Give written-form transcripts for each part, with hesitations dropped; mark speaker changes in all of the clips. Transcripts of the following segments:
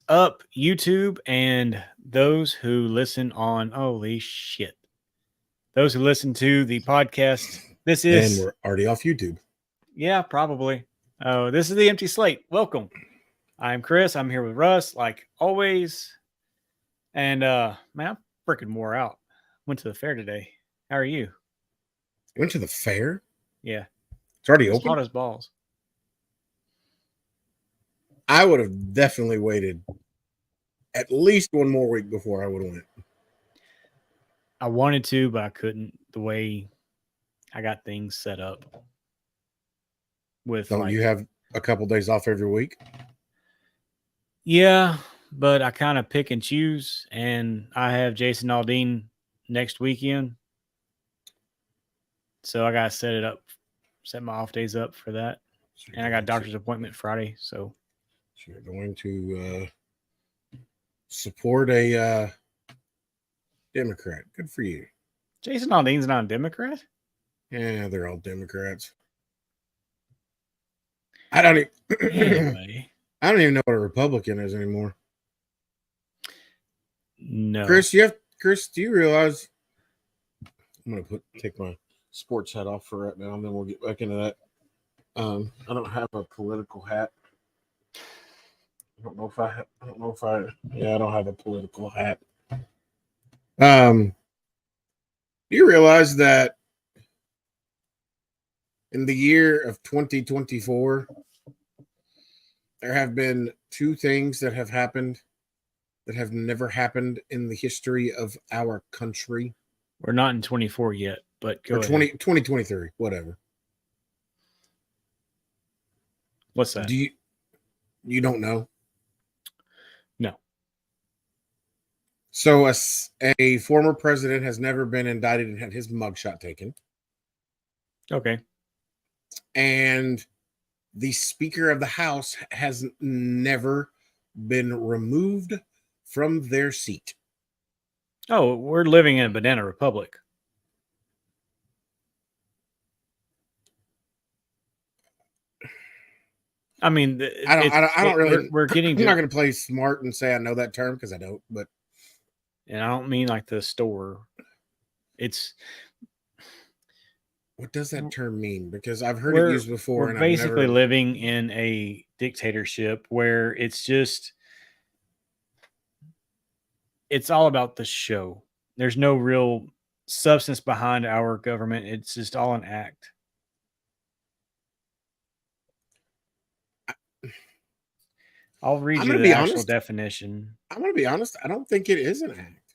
Speaker 1: up, YouTube, and those who listen on holy shit. Those who listen to the podcast. This
Speaker 2: And
Speaker 1: is
Speaker 2: we're already off YouTube.
Speaker 1: yeah, probably. Oh, this is the Empty Slate. Welcome. I'm Chris. I'm here with Russ, like always. And man, I'm freaking wore out. Went to the fair today. How are you?
Speaker 2: Went to the fair?
Speaker 1: Yeah.
Speaker 2: It's already
Speaker 1: It's
Speaker 2: open?
Speaker 1: hot as balls.
Speaker 2: I would have definitely waited at least one more week before I would have went.
Speaker 1: I wanted to, but I couldn't. The way I got things set up with
Speaker 2: Don't you have a couple days off every week?
Speaker 1: yeah, but I kind of pick and choose, and I have Jason Aldean next weekend, so I gotta set my off days up for that, and I got a doctor's appointment Friday, so
Speaker 2: you're going to support a Democrat. Good for you.
Speaker 1: Jason Aldean's not a Democrat.
Speaker 2: Yeah, they're all Democrats. I don't
Speaker 1: Anyway,
Speaker 2: I don't even know what a Republican is anymore.
Speaker 1: No,
Speaker 2: Chris, do you realize I'm gonna take my sports hat off for right now, and then we'll get back into that. I don't have a political hat. I don't know if I yeah, I don't have a political hat. Do you realize that in the year of 2024, there have been two things that have happened that have never happened in the history of our country?
Speaker 1: we're not in 24 yet, but go
Speaker 2: or
Speaker 1: ahead.
Speaker 2: 2023, whatever.
Speaker 1: What's that?
Speaker 2: You don't know?
Speaker 1: No.
Speaker 2: So a former president has never been indicted and had his mugshot taken.
Speaker 1: Okay.
Speaker 2: And the Speaker of the House has never been removed from their seat.
Speaker 1: Oh, we're living in a banana republic. I mean,
Speaker 2: I don't really.
Speaker 1: We're getting.
Speaker 2: I'm not going to play smart and say I know that term because I don't. But
Speaker 1: and I don't mean like the store. It's
Speaker 2: what does that term mean? Because I've heard
Speaker 1: we're,
Speaker 2: it used before,
Speaker 1: we're
Speaker 2: and
Speaker 1: basically
Speaker 2: I've never
Speaker 1: living in a dictatorship where it's all about the show. There's no real substance behind our government. It's just all an act. I'll read you the actual definition.
Speaker 2: I'm going to be honest. I don't think it is an act.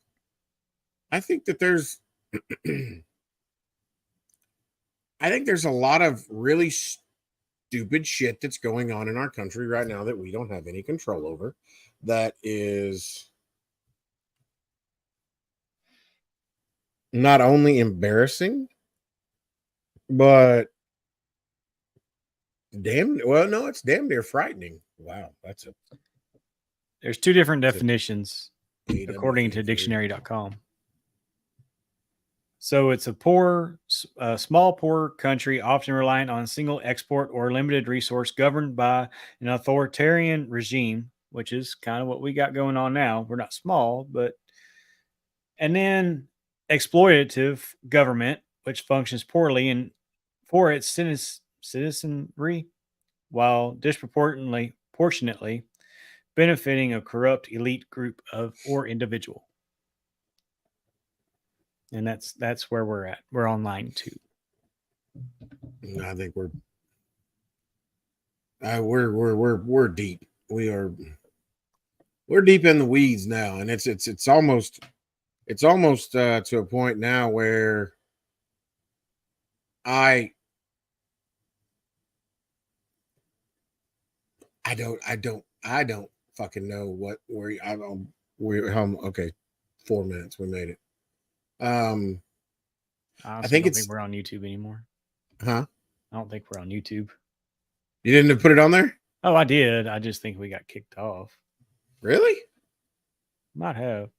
Speaker 2: I think that there's a lot of really stupid shit that's going on in our country right now that we don't have any control over. That is not only embarrassing, but it's damn near frightening. Wow,
Speaker 1: there's two different definitions according to dictionary.com. So it's a small, poor country, often reliant on a single export or limited resource, governed by an authoritarian regime, which is kind of what we got going on now. We're not small, and then exploitative government, which functions poorly and for its citizenry, while disproportionately benefiting a corrupt elite group or individual. And that's where we're at. We're on line 2.
Speaker 2: I think we're deep. We're deep in the weeds now, and it's almost to a point now where I don't fucking know okay. 4 minutes, we made it.
Speaker 1: Honestly, I don't think we're on YouTube anymore.
Speaker 2: Huh?
Speaker 1: I don't think we're on YouTube.
Speaker 2: You didn't put it on there?
Speaker 1: Oh, I did. I just think we got kicked off.
Speaker 2: Really?
Speaker 1: Might have.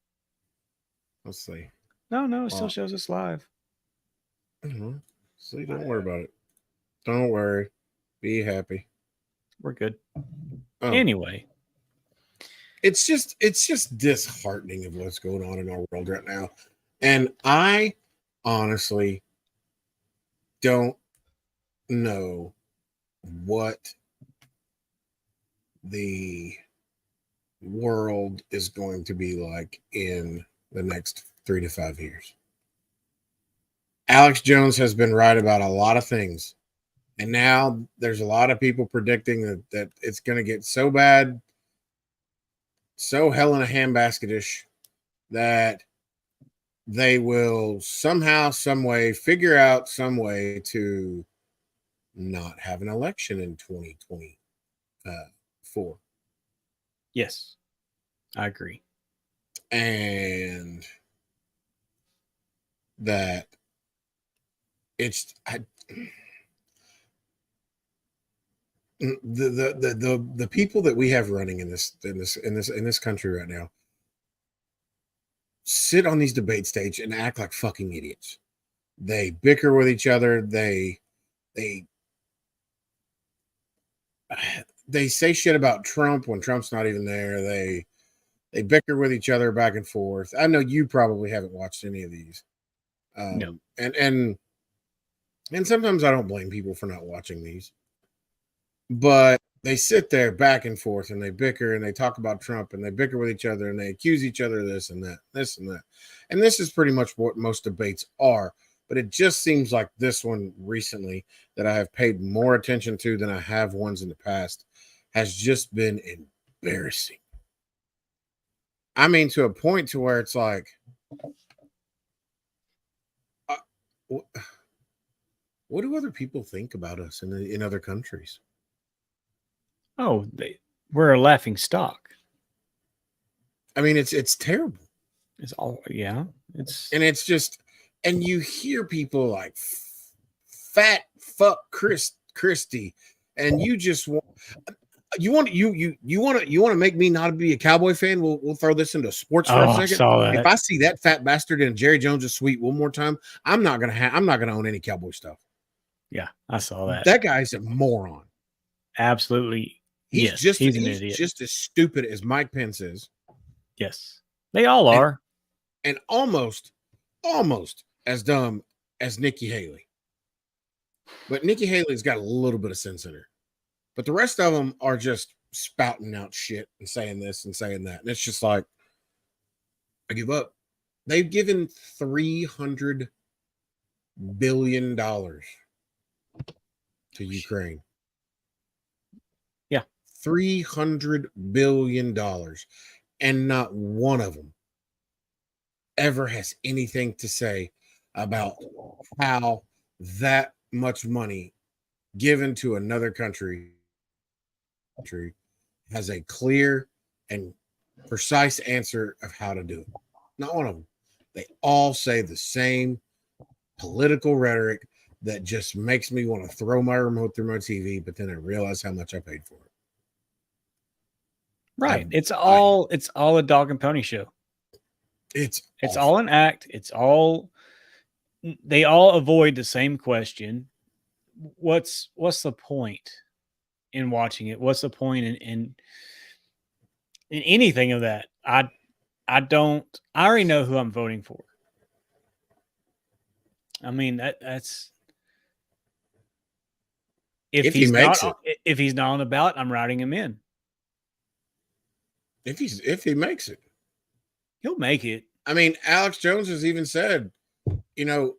Speaker 2: Let's see.
Speaker 1: No, it still shows us live.
Speaker 2: Mm-hmm. See, don't worry about it. Don't worry. Be happy.
Speaker 1: We're good. Oh. Anyway,
Speaker 2: it's just disheartening of what's going on in our world right now. And I honestly don't know what the world is going to be like in the next 3 to 5 years. Alex Jones has been right about a lot of things. And now there's a lot of people predicting that it's going to get so bad, so hell in a handbasketish, that they will somehow, some way figure out some way to not have an election in 2024.
Speaker 1: Yes, I agree.
Speaker 2: And that it's the people that we have running in this country right now sit on these debate stage and act like fucking idiots. They bicker with each other. They say shit about Trump when Trump's not even there. They bicker with each other back and forth. I know you probably haven't watched any of these.
Speaker 1: No.
Speaker 2: And sometimes I don't blame people for not watching these. But they sit there back and forth and they bicker and they talk about Trump and they bicker with each other and they accuse each other of this and that, this and that. And this is pretty much what most debates are. But it just seems like this one recently that I have paid more attention to than I have ones in the past has just been embarrassing. I mean, to a point to where it's like, what do other people think about us in other countries?
Speaker 1: Oh, we're a laughing stock.
Speaker 2: I mean, it's terrible.
Speaker 1: It's all, yeah.
Speaker 2: It's just, and you hear people like fat fuck Christie, and you just want to make me not be a Cowboy fan. We'll throw this into sports for a second.
Speaker 1: I saw that.
Speaker 2: If I see that fat bastard in Jerry Jones' suite one more time, I'm not gonna own any Cowboy stuff.
Speaker 1: Yeah, I saw that.
Speaker 2: That guy's a moron.
Speaker 1: Absolutely.
Speaker 2: He's an idiot. He's just as stupid as Mike Pence is.
Speaker 1: Yes, they all are,
Speaker 2: and almost as dumb as Nikki Haley. But Nikki Haley's got a little bit of sense in her. But the rest of them are just spouting out shit and saying this and saying that. And it's just like, I give up. They've given $300 billion to Ukraine.
Speaker 1: Yeah.
Speaker 2: $300 billion. And not one of them ever has anything to say about how that much money given to another country has a clear and precise answer of how to do it. Not one of them. They all say the same political rhetoric that just makes me want to throw my remote through my TV, but then I realize how much I paid for it.
Speaker 1: Right. It's all a dog and pony show. It's all an act. They all avoid the same question. What's the point in watching it? What's the point in anything of that? I already know who I'm voting for. I mean, that's if he's not on the ballot, I'm writing him in.
Speaker 2: If he makes it,
Speaker 1: he'll make it.
Speaker 2: I mean, Alex Jones has even said, in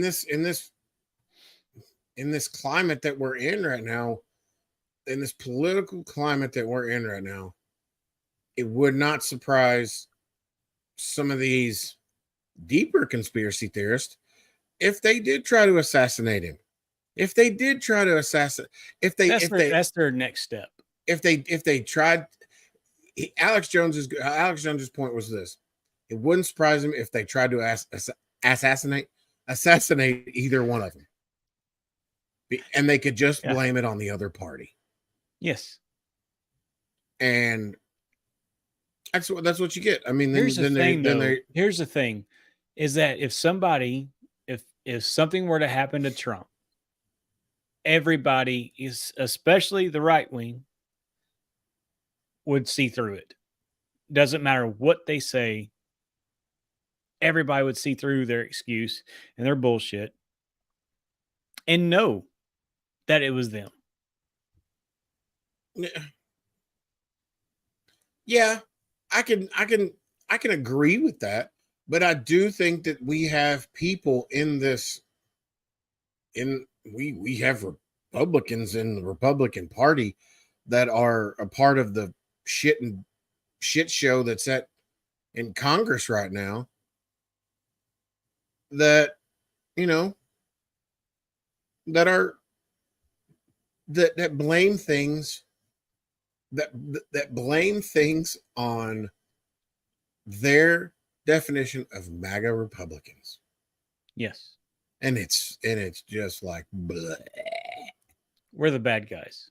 Speaker 2: this climate that we're in right now, in this political climate that we're in right now, it would not surprise some of these deeper conspiracy theorists if they did try to assassinate him. If they did try to assassinate, that's
Speaker 1: their next step.
Speaker 2: If they tried, Alex Jones's point was this: it wouldn't surprise him if they tried to assassinate either one of them, and they could just blame it on the other party.
Speaker 1: Yes,
Speaker 2: and that's what you get. I mean,
Speaker 1: here's the thing: is that if something were to happen to Trump, everybody is, especially the right wing, would see through it. Doesn't matter what they say. Everybody would see through their excuse and their bullshit and know that it was them.
Speaker 2: Yeah, I can agree with that, but I do think that we have people in this. We have Republicans in the Republican Party that are a part of the shit show that's in Congress right now. That that are that blame things that blame things on their definition of MAGA Republicans.
Speaker 1: Yes.
Speaker 2: And it's just like bleh.
Speaker 1: We're the bad guys.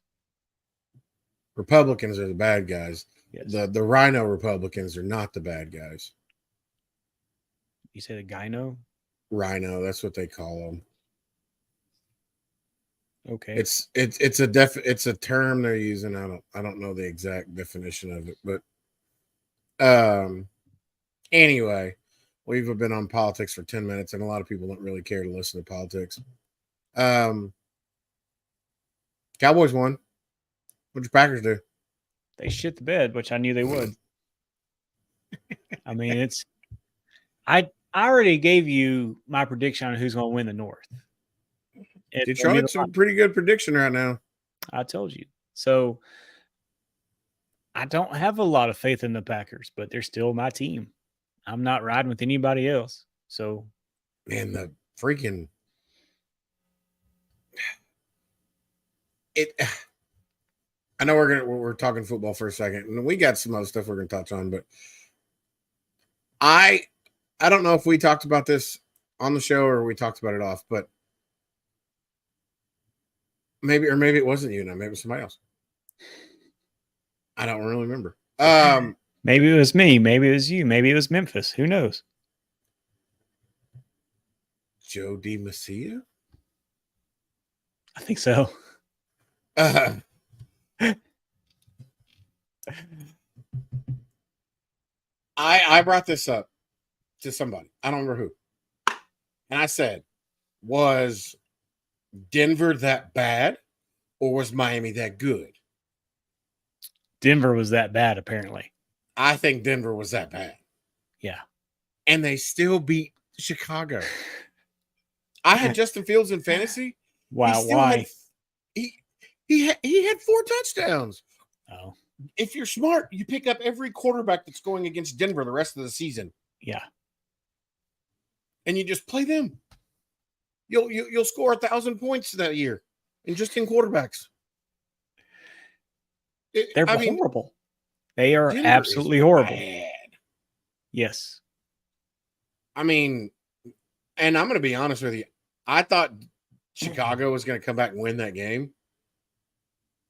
Speaker 2: Republicans are the bad guys.
Speaker 1: Yes.
Speaker 2: The Rhino Republicans are not the bad guys.
Speaker 1: You say the gyno?
Speaker 2: Rhino, that's what they call them.
Speaker 1: Okay.
Speaker 2: It's a term they're using. I don't know the exact definition of it, but anyway, we've been on politics for 10 minutes and a lot of people don't really care to listen to politics. Cowboys won. What'd your Packers do?
Speaker 1: They shit the bed, which I knew they would. I mean, I already gave you my prediction on who's going to win the North.
Speaker 2: Detroit's a pretty good prediction right now.
Speaker 1: I told you. So I don't have a lot of faith in the Packers, but they're still my team. I'm not riding with anybody else. So,
Speaker 2: man, the freaking I know we're talking football for a second, and we got some other stuff we're gonna touch on, but I don't know if we talked about this on the show or we talked about it off, but maybe it wasn't you, maybe it was somebody else. I don't really remember.
Speaker 1: Maybe it was me. Maybe it was you. Maybe it was Memphis. Who knows?
Speaker 2: Joe DiMassia?
Speaker 1: I think so.
Speaker 2: I brought this up to somebody. I don't remember who. And I said, was Denver that bad or was Miami that good?
Speaker 1: Denver was that bad, apparently.
Speaker 2: I think Denver was that bad.
Speaker 1: Yeah.
Speaker 2: And they still beat Chicago. I had Justin Fields in fantasy.
Speaker 1: Wow. Why?
Speaker 2: He had 4 touchdowns.
Speaker 1: Oh.
Speaker 2: If you're smart, you pick up every quarterback that's going against Denver the rest of the season.
Speaker 1: Yeah.
Speaker 2: And you just play them. You'll score 1,000 points that year, and just in quarterbacks.
Speaker 1: They're horrible. They are
Speaker 2: Denver
Speaker 1: absolutely horrible.
Speaker 2: Bad.
Speaker 1: Yes.
Speaker 2: I mean, and I'm going to be honest with you. I thought Chicago was going to come back and win that game.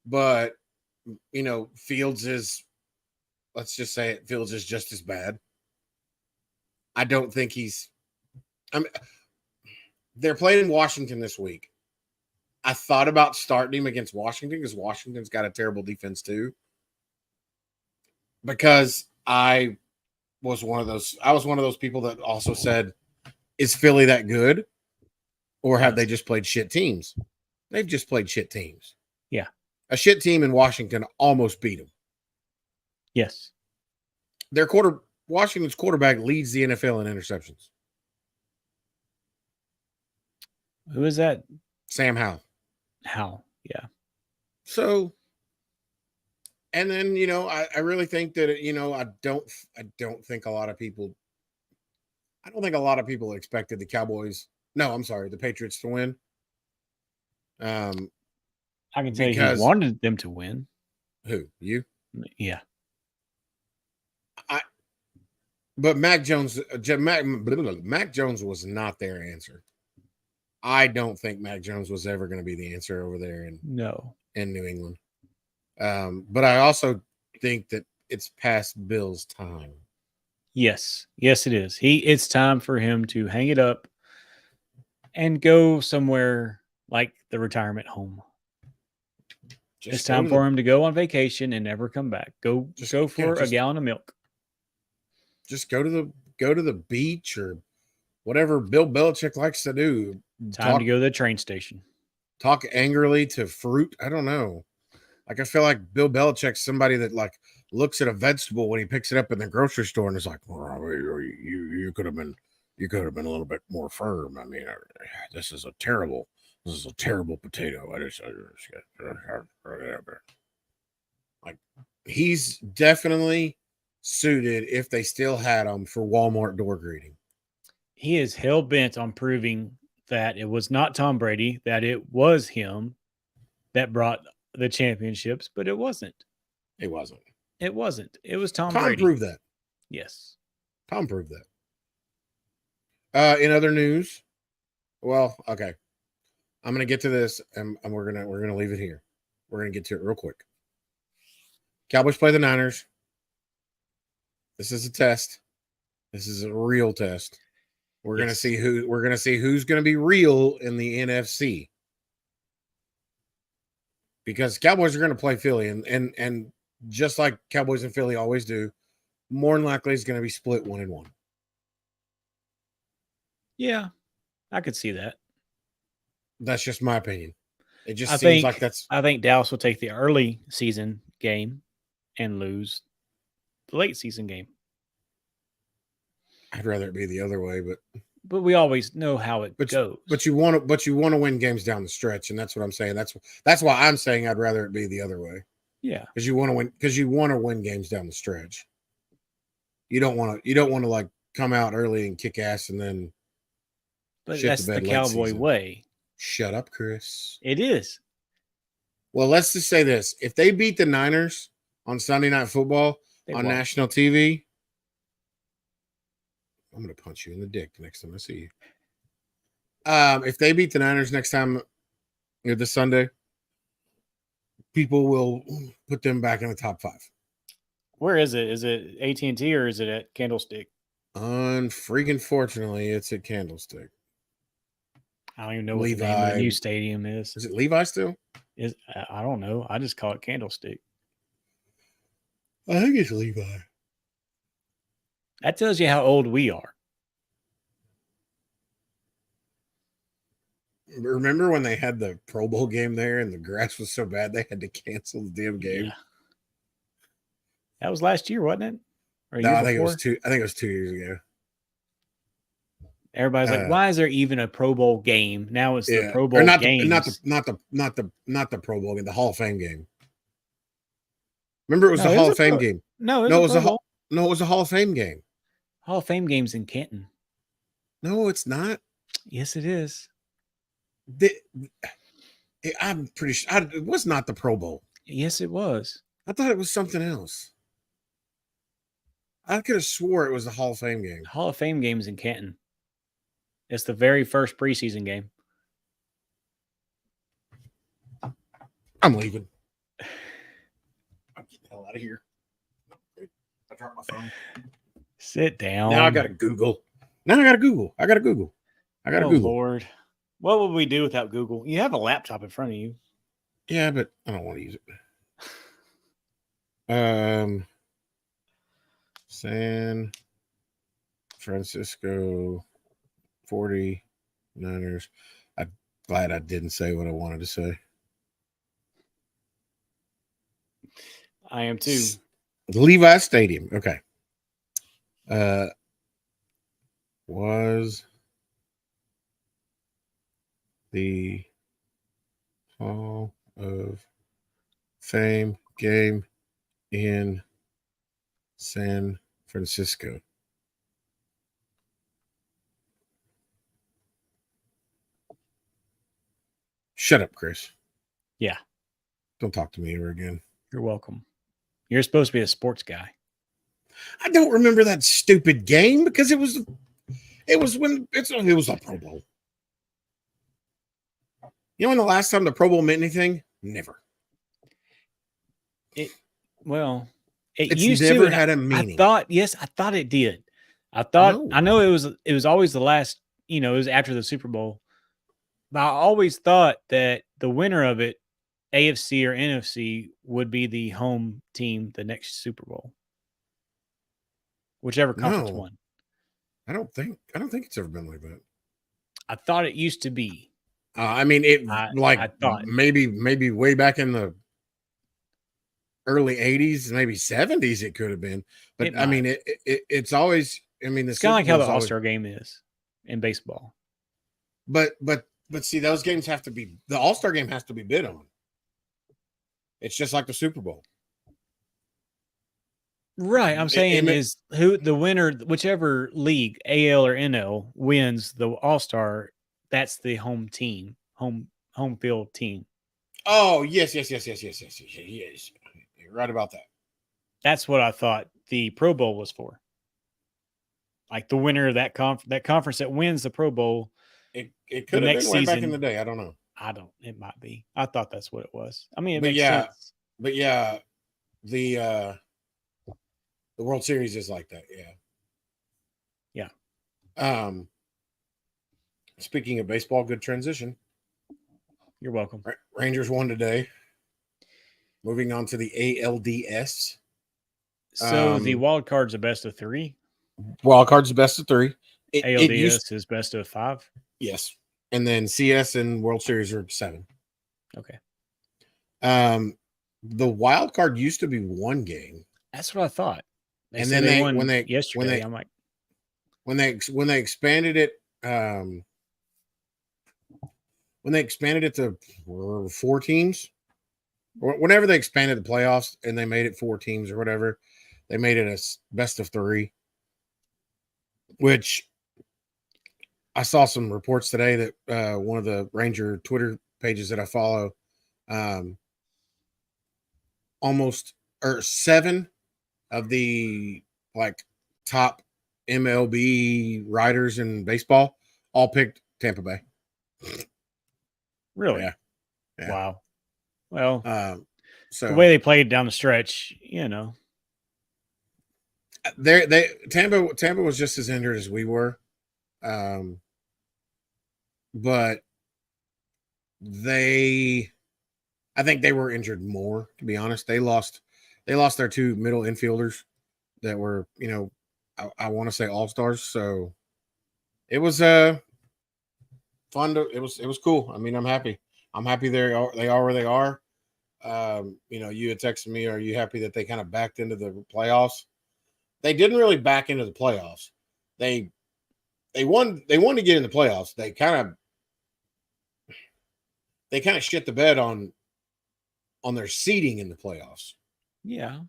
Speaker 2: But, Fields is, let's just say it, Fields is just as bad. I don't think they're playing Washington this week. I thought about starting him against Washington because Washington's got a terrible defense too. Because I was one of those people that also said, is Philly that good? Or have they just played shit teams? They've just played shit teams.
Speaker 1: Yeah.
Speaker 2: A shit team in Washington almost beat them.
Speaker 1: Yes.
Speaker 2: Washington's quarterback leads the NFL in interceptions.
Speaker 1: Who is that?
Speaker 2: Sam Howell.
Speaker 1: Howell, yeah.
Speaker 2: So, and then I really think that I don't think a lot of people. I don't think a lot of people expected the Cowboys. No, I'm sorry, the Patriots to win.
Speaker 1: I can tell you who wanted them to win.
Speaker 2: Who? You?
Speaker 1: Yeah.
Speaker 2: But Mac Jones was not their answer. I don't think Mac Jones was ever going to be the answer over there in New England. But I also think that it's past Bill's time.
Speaker 1: Yes, it is. It's time for him to hang it up and go somewhere like the retirement home. It's time for him to go on vacation and never come back. Go for a gallon of milk.
Speaker 2: Just go to the beach or whatever Bill Belichick likes to do.
Speaker 1: Time to go to the train station.
Speaker 2: Talk angrily to fruit. I don't know. Like, I feel like Bill Belichick's somebody that like looks at a vegetable when he picks it up in the grocery store and is like, well, you could have been a little bit more firm. I mean, this is a terrible potato. Like, he's definitely suited, if they still had him, for Walmart door greeting.
Speaker 1: He is hell bent on proving that it was not Tom Brady, that it was him that brought the championships, but it wasn't.
Speaker 2: It wasn't.
Speaker 1: It wasn't. It was Tom
Speaker 2: Tom
Speaker 1: Brady.
Speaker 2: proved that.
Speaker 1: Yes.
Speaker 2: Tom proved that. In other news, well, okay. I'm gonna get to this, and we're gonna leave it here. We're gonna get to it real quick. Cowboys play the Niners. This is a test. This is a real test. We're gonna see who's gonna be real in the NFC. Because Cowboys are gonna play Philly, and just like Cowboys and Philly always do, more than likely is gonna be split 1-1.
Speaker 1: Yeah, I could see that.
Speaker 2: That's just my opinion. It just seems like that's.
Speaker 1: I think Dallas will take the early season game and lose the late season game.
Speaker 2: I'd rather it be the other way,
Speaker 1: but we always know how it goes.
Speaker 2: But you want to win games down the stretch, and that's what I'm saying. That's why I'm saying I'd rather it be the other way.
Speaker 1: Yeah,
Speaker 2: because you want to win games down the stretch. You don't want to like come out early and kick ass and then.
Speaker 1: But that's the Cowboy way.
Speaker 2: Shut up, Chris.
Speaker 1: It is.
Speaker 2: Well, let's just say this: if they beat the Niners on Sunday Night Football on national TV, I'm going to punch you in the dick the next time I see you. If they beat the Niners next time, this Sunday, people will put them back in the top 5.
Speaker 1: Where is it? Is it AT&T or is it at Candlestick?
Speaker 2: Unfreaking fortunately, it's at Candlestick.
Speaker 1: I don't even know what the name of the new stadium is.
Speaker 2: Is it Levi still?
Speaker 1: I don't know. I just call it Candlestick.
Speaker 2: I think it's Levi.
Speaker 1: That tells you how old we are.
Speaker 2: Remember when they had the Pro Bowl game there and the grass was so bad they had to cancel the damn game? Yeah.
Speaker 1: That was last year, wasn't it?
Speaker 2: No, I think it was 2 years ago.
Speaker 1: Everybody's like, why is there even a Pro Bowl game? Now it's the Pro Bowl game.
Speaker 2: Not the Pro Bowl game, the Hall of Fame game. Remember, it was the Hall of Fame game.
Speaker 1: No, it was
Speaker 2: a Hall of Fame game.
Speaker 1: Hall of Fame game's in Canton.
Speaker 2: No, it's not.
Speaker 1: Yes, it is.
Speaker 2: I'm pretty sure it was not the Pro Bowl.
Speaker 1: Yes, it was.
Speaker 2: I thought it was something else. I could have swore it was the Hall of Fame game.
Speaker 1: Hall of Fame game's in Canton. It's the very first preseason game.
Speaker 2: I'm leaving. I'm getting the hell out of here. I dropped my phone.
Speaker 1: Sit down.
Speaker 2: Now I got to Google. I got to Google.
Speaker 1: Lord. What would we do without Google? You have a laptop in front of you.
Speaker 2: Yeah, but I don't want to use it. San Francisco 49ers. I'm glad I didn't say what I wanted to say.
Speaker 1: I am too.
Speaker 2: Levi Stadium. Okay. Was the Hall of Fame game in San Francisco? Shut up, Chris.
Speaker 1: Yeah.
Speaker 2: Don't talk to me ever again.
Speaker 1: You're welcome. You're supposed to be a sports guy.
Speaker 2: I don't remember that stupid game because it was the Pro Bowl. You know when the last time the Pro Bowl meant anything? Never.
Speaker 1: It
Speaker 2: used never to had a meaning.
Speaker 1: I thought it did. I know it was always the last, it was after the Super Bowl. But I always thought that the winner of it AFC or NFC would be the home team the next Super Bowl, whichever conference
Speaker 2: No,
Speaker 1: won.
Speaker 2: I don't think it's ever been like that.
Speaker 1: I thought it used to be.
Speaker 2: I mean, it like
Speaker 1: I thought
Speaker 2: maybe way back in the early 80s, maybe 70s, it could have been. But
Speaker 1: It
Speaker 2: I mean,
Speaker 1: might.
Speaker 2: it's always. I mean, the
Speaker 1: It's kind of
Speaker 2: Super
Speaker 1: like how the
Speaker 2: Bowl's always.
Speaker 1: All-Star game is in baseball.
Speaker 2: But see, those games have to be. The All-Star game has to be bid on. It's just like the Super Bowl.
Speaker 1: Right. I'm saying is who the winner, whichever league, AL or NL, wins the All-Star, that's the home team, home field team.
Speaker 2: Oh, yes. You're right about that.
Speaker 1: That's what I thought the Pro Bowl was for. Like the winner of that conference that wins the Pro Bowl.
Speaker 2: It could have been way back in the day. I don't know.
Speaker 1: It might be. I thought that's what it was. I mean, it
Speaker 2: But
Speaker 1: makes
Speaker 2: yeah,
Speaker 1: sense.
Speaker 2: But yeah, the World Series is like that.
Speaker 1: Yeah.
Speaker 2: Speaking of baseball, good transition.
Speaker 1: You're welcome.
Speaker 2: Rangers won today. Moving on to the ALDS.
Speaker 1: So the wild card's a best of 3.
Speaker 2: Wild card's the best of 3.
Speaker 1: ALDS is best of 5.
Speaker 2: Yes, and then CS and World Series are 7.
Speaker 1: Okay.
Speaker 2: The wild card used to be 1 game.
Speaker 1: That's what I thought.
Speaker 2: And then they
Speaker 1: won yesterday. I'm like,
Speaker 2: when they expanded it, when they expanded it to 4 teams, or whenever they expanded the playoffs and they made it 4 teams or whatever, they made it a best of 3. Which I saw some reports today that one of the Ranger Twitter pages that I follow, almost or 7 of the like top MLB writers in baseball all picked Tampa Bay.
Speaker 1: Really?
Speaker 2: Yeah.
Speaker 1: Wow. Well,
Speaker 2: so
Speaker 1: the way they played down the stretch,
Speaker 2: Tampa was just as injured as we were, but I think they were injured more. To be honest, they lost their 2 middle infielders that were, I want to say all-stars. So it was fun it was cool. I mean, I'm happy they are where they are. You had texted me, are you happy that they kind of backed into the playoffs? They didn't really back into the playoffs. They won to get in the playoffs. They kind of shit the bed on their seeding in the playoffs.
Speaker 1: Yeah.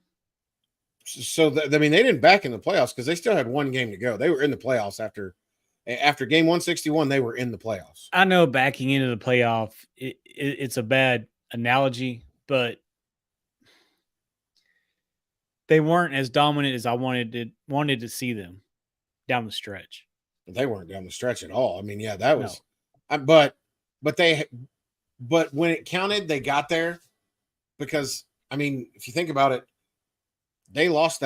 Speaker 2: So they didn't back in the playoffs because they still had 1 game to go. They were in the playoffs after game 161. They were in the playoffs.
Speaker 1: I know backing into the playoff, it's a bad analogy, but they weren't as dominant as I wanted to see them down the stretch.
Speaker 2: They weren't down the stretch at all. I mean, yeah, that was, but when it counted, they got there because, I mean, if you think about it, they lost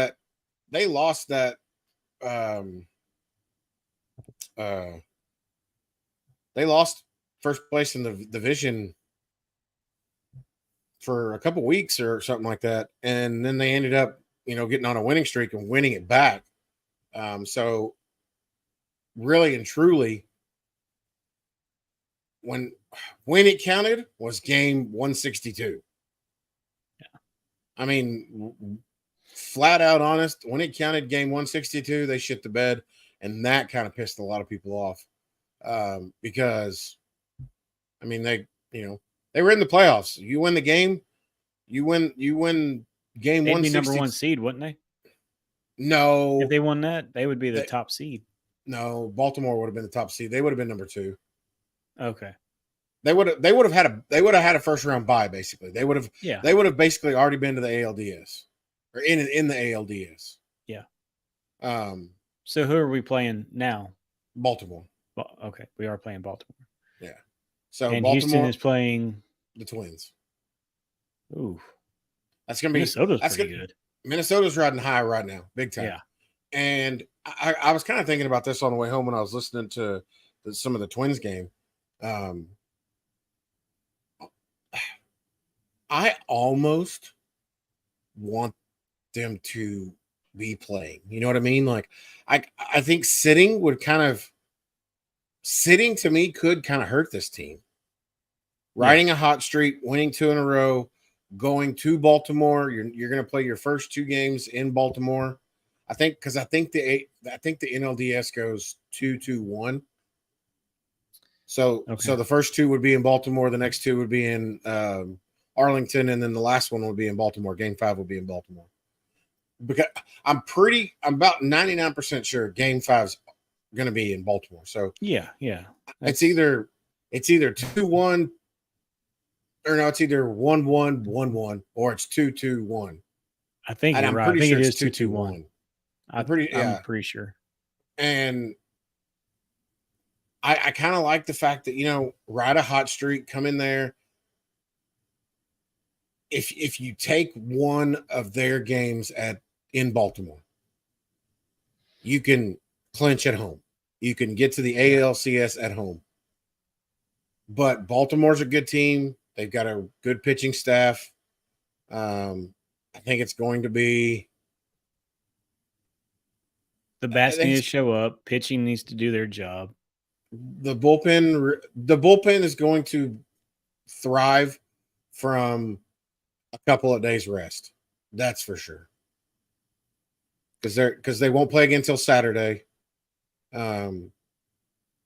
Speaker 2: first place in the division for a couple weeks or something like that. And then they ended up, getting on a winning streak and winning it back. So really and truly, when it counted was game 162.
Speaker 1: Yeah.
Speaker 2: I mean, flat out honest, when it counted game 162, they shit the bed, and that kind of pissed a lot of people off. Because I mean, they were in the playoffs. You win the game, you win game 160.
Speaker 1: They'd be number 1 seed, wouldn't they?
Speaker 2: No.
Speaker 1: If they won that, they would be the top seed.
Speaker 2: No, Baltimore would have been the top seed. They would have been number 2.
Speaker 1: Okay.
Speaker 2: They would have had a first round bye, basically. They would have basically already been to the ALDS or in the ALDS.
Speaker 1: Yeah.
Speaker 2: So
Speaker 1: who are we playing now?
Speaker 2: Baltimore.
Speaker 1: Well, okay, we are playing Baltimore.
Speaker 2: Yeah. So
Speaker 1: and
Speaker 2: Baltimore,
Speaker 1: Houston is playing
Speaker 2: the Twins.
Speaker 1: Ooh,
Speaker 2: that's gonna be
Speaker 1: Minnesota's pretty good.
Speaker 2: Minnesota's riding high right now, big time.
Speaker 1: Yeah.
Speaker 2: And I was kind of thinking about this on the way home when I was listening to some of the Twins game. I almost want them to be playing. You know what I mean? Like I think sitting to me could kind of hurt this team. Riding a hot streak, winning 2 in a row, going to Baltimore. You're going to play your first 2 games in Baltimore. I think because I think the NLDS goes 2-1. So the first 2 would be in Baltimore, the next 2 would be in Arlington, and then the last one would be in Baltimore. Game 5 would be in Baltimore. Because I'm about 99% sure Game 5's going to be in Baltimore. So
Speaker 1: yeah.
Speaker 2: It's either 2-1. Or no, it's either 1-1, 1-1, or it's 2-2-1.
Speaker 1: I think
Speaker 2: and
Speaker 1: you're
Speaker 2: I'm
Speaker 1: right.
Speaker 2: pretty
Speaker 1: I think
Speaker 2: sure
Speaker 1: it
Speaker 2: it's
Speaker 1: is 2-2-1. I'm pretty sure.
Speaker 2: And I kind of like the fact that, ride a hot streak, come in there. If you take one of their games in Baltimore, you can clinch at home. You can get to the ALCS at home. But Baltimore's a good team. They've got a good pitching staff. I think it's going to be
Speaker 1: the bats need to show up. Pitching needs to do their job.
Speaker 2: The bullpen is going to thrive from a couple of days rest. That's for sure. Because they won't play again until Saturday.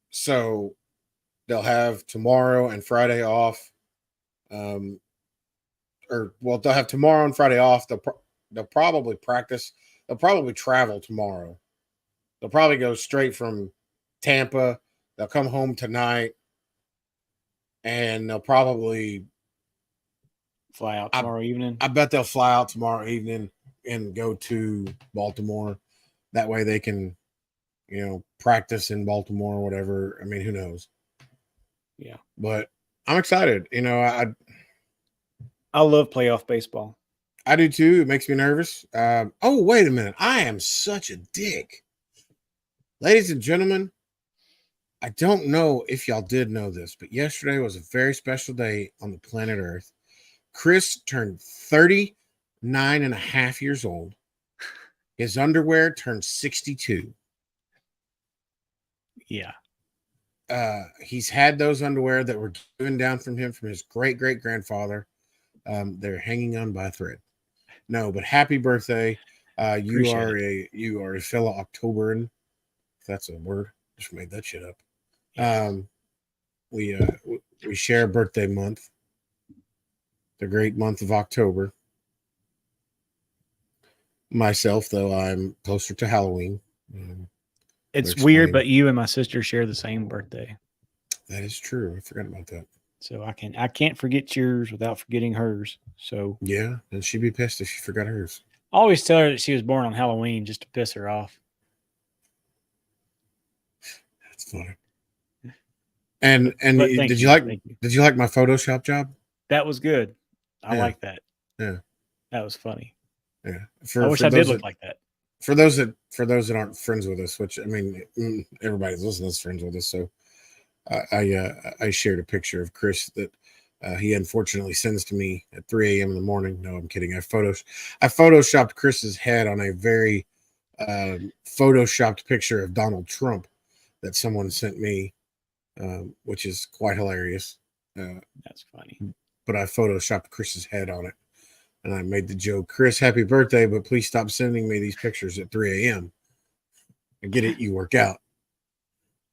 Speaker 2: So they'll have tomorrow and Friday off. They'll have tomorrow and Friday off. They'll probably practice. They'll probably travel tomorrow. They'll probably go straight from Tampa. They'll come home tonight, and they'll probably
Speaker 1: fly out tomorrow evening.
Speaker 2: I bet they'll fly out tomorrow evening and go to Baltimore. That way they can, practice in Baltimore or whatever. I mean, who knows?
Speaker 1: Yeah.
Speaker 2: But I'm excited. I
Speaker 1: love playoff baseball.
Speaker 2: I do too. It makes me nervous. Oh, wait a minute. I am such a dick. Ladies and gentlemen, I don't know if y'all did know this, but yesterday was a very special day on the planet Earth. Chris turned 39 and a half years old. His underwear turned 62.
Speaker 1: Yeah.
Speaker 2: He's had those underwear that were given down from him from his great-great-grandfather. They're hanging on by a thread. No, but happy birthday. You are a fellow Octoberan. If that's a word. Just made that shit up. We share a birthday month. The great month of October. Myself, though, I'm closer to Halloween.
Speaker 1: It's weird, but you and my sister share the same birthday.
Speaker 2: That is true. I forgot about that.
Speaker 1: So I can't forget yours without forgetting hers. So
Speaker 2: yeah, and she'd be pissed if she forgot hers.
Speaker 1: I always tell her that she was born on Halloween just to piss her off.
Speaker 2: That's funny. And did you like my Photoshop job?
Speaker 1: That was good. I like that.
Speaker 2: Yeah,
Speaker 1: that was funny.
Speaker 2: Yeah,
Speaker 1: I wish I did look like that.
Speaker 2: For those that aren't friends with us, which I mean, everybody's listening is friends with us. So I shared a picture of Chris that he unfortunately sends to me at 3 a.m. in the morning. No, I'm kidding. I photoshopped Chris's head on a very photoshopped picture of Donald Trump that someone sent me, which is quite hilarious.
Speaker 1: That's funny.
Speaker 2: But I photoshopped Chris's head on it. And I made the joke, Chris, happy birthday, but please stop sending me these pictures at 3 a.m. I get it, you work out.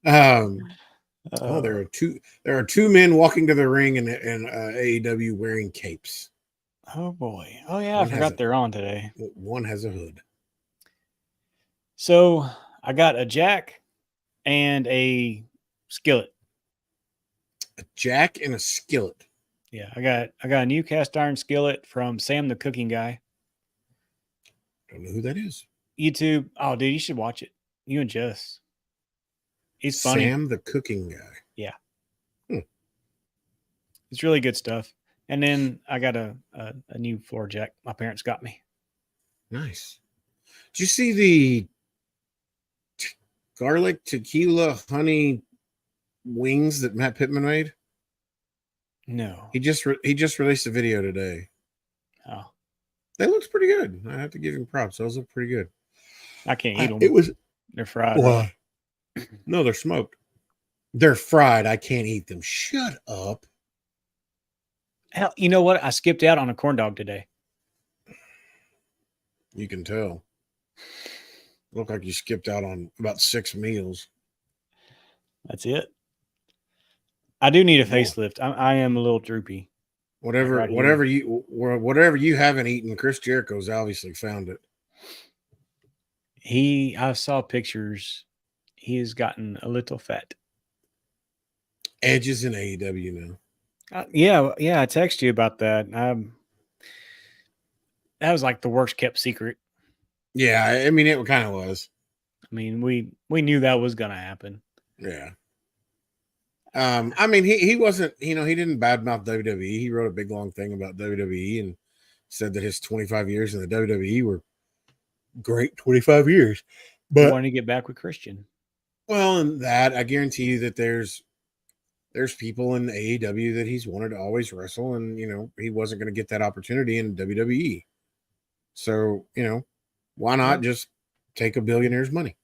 Speaker 2: There are two men walking to the ring in AEW wearing capes.
Speaker 1: Oh boy. Oh yeah, I forgot they're on today.
Speaker 2: One has a hood.
Speaker 1: So I got a jack and a skillet.
Speaker 2: A jack and a skillet.
Speaker 1: Yeah, I got a new cast iron skillet from Sam the Cooking Guy.
Speaker 2: Don't know who that is.
Speaker 1: YouTube. Oh, dude, you should watch it. You and Jess. He's funny.
Speaker 2: Sam the Cooking Guy.
Speaker 1: Yeah. It's really good stuff. And then I got a new floor jack my parents got me.
Speaker 2: Nice. Did you see the garlic tequila honey wings that Matt Pittman made?
Speaker 1: No.
Speaker 2: He just released a video today.
Speaker 1: Oh,
Speaker 2: That looks pretty good. I have to give him props. Those look pretty good.
Speaker 1: I can't eat them.
Speaker 2: It was
Speaker 1: They're fried.
Speaker 2: well,
Speaker 1: Right?
Speaker 2: no, they're smoked. They're fried. I can't eat them. Shut up.
Speaker 1: Hell, you know what? I skipped out on a corn dog today.
Speaker 2: You can tell. Look like you skipped out on about 6 meals.
Speaker 1: That's it. I do need a
Speaker 2: Boy.
Speaker 1: facelift. I am a little droopy.
Speaker 2: Whatever,
Speaker 1: Right here.
Speaker 2: whatever you haven't eaten, Chris Jericho's obviously found it.
Speaker 1: I saw pictures. He has gotten a little fat.
Speaker 2: Edge is in AEW now.
Speaker 1: Yeah. I texted you about that. That was like the worst kept secret.
Speaker 2: Yeah, I mean it kind of was.
Speaker 1: I mean, we knew that was gonna happen.
Speaker 2: Yeah. I mean he wasn't, he didn't badmouth WWE. He wrote a big long thing about WWE and said that his 25 years in the WWE were great 25 years.
Speaker 1: But
Speaker 2: But
Speaker 1: wanted to get back with Christian.
Speaker 2: well, and that I guarantee you that there's people in AEW that he's wanted to always wrestle, and he wasn't going to get that opportunity in WWE. So, why not just take a billionaire's money?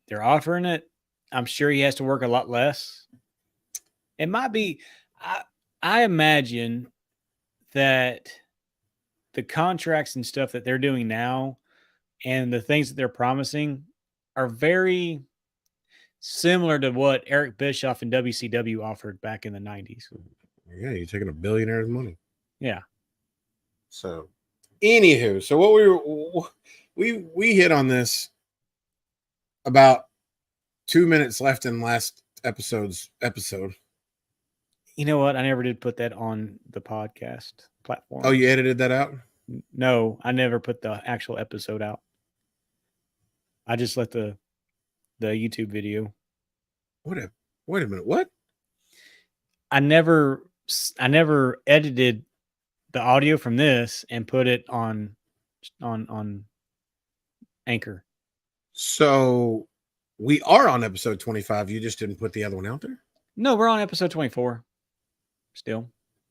Speaker 1: They're offering it. I'm sure he has to work a lot less. It might be, I imagine that the contracts and stuff that they're doing now and the things that they're promising are very similar to what Eric Bischoff and WCW offered back in the 90s.
Speaker 2: Yeah, you're taking a billionaire's money.
Speaker 1: Yeah.
Speaker 2: So, anywho, so what we hit on this about 2 minutes left in last episode.
Speaker 1: You know what? I never did put that on the podcast platform.
Speaker 2: Oh, you edited that out?
Speaker 1: No, I never put the actual episode out. I just let the YouTube video.
Speaker 2: Wait a minute. What?
Speaker 1: I never edited the audio from this and put it on Anchor.
Speaker 2: So we are on episode 25. You just didn't put the other one out there?
Speaker 1: No, we're on episode 24. Still.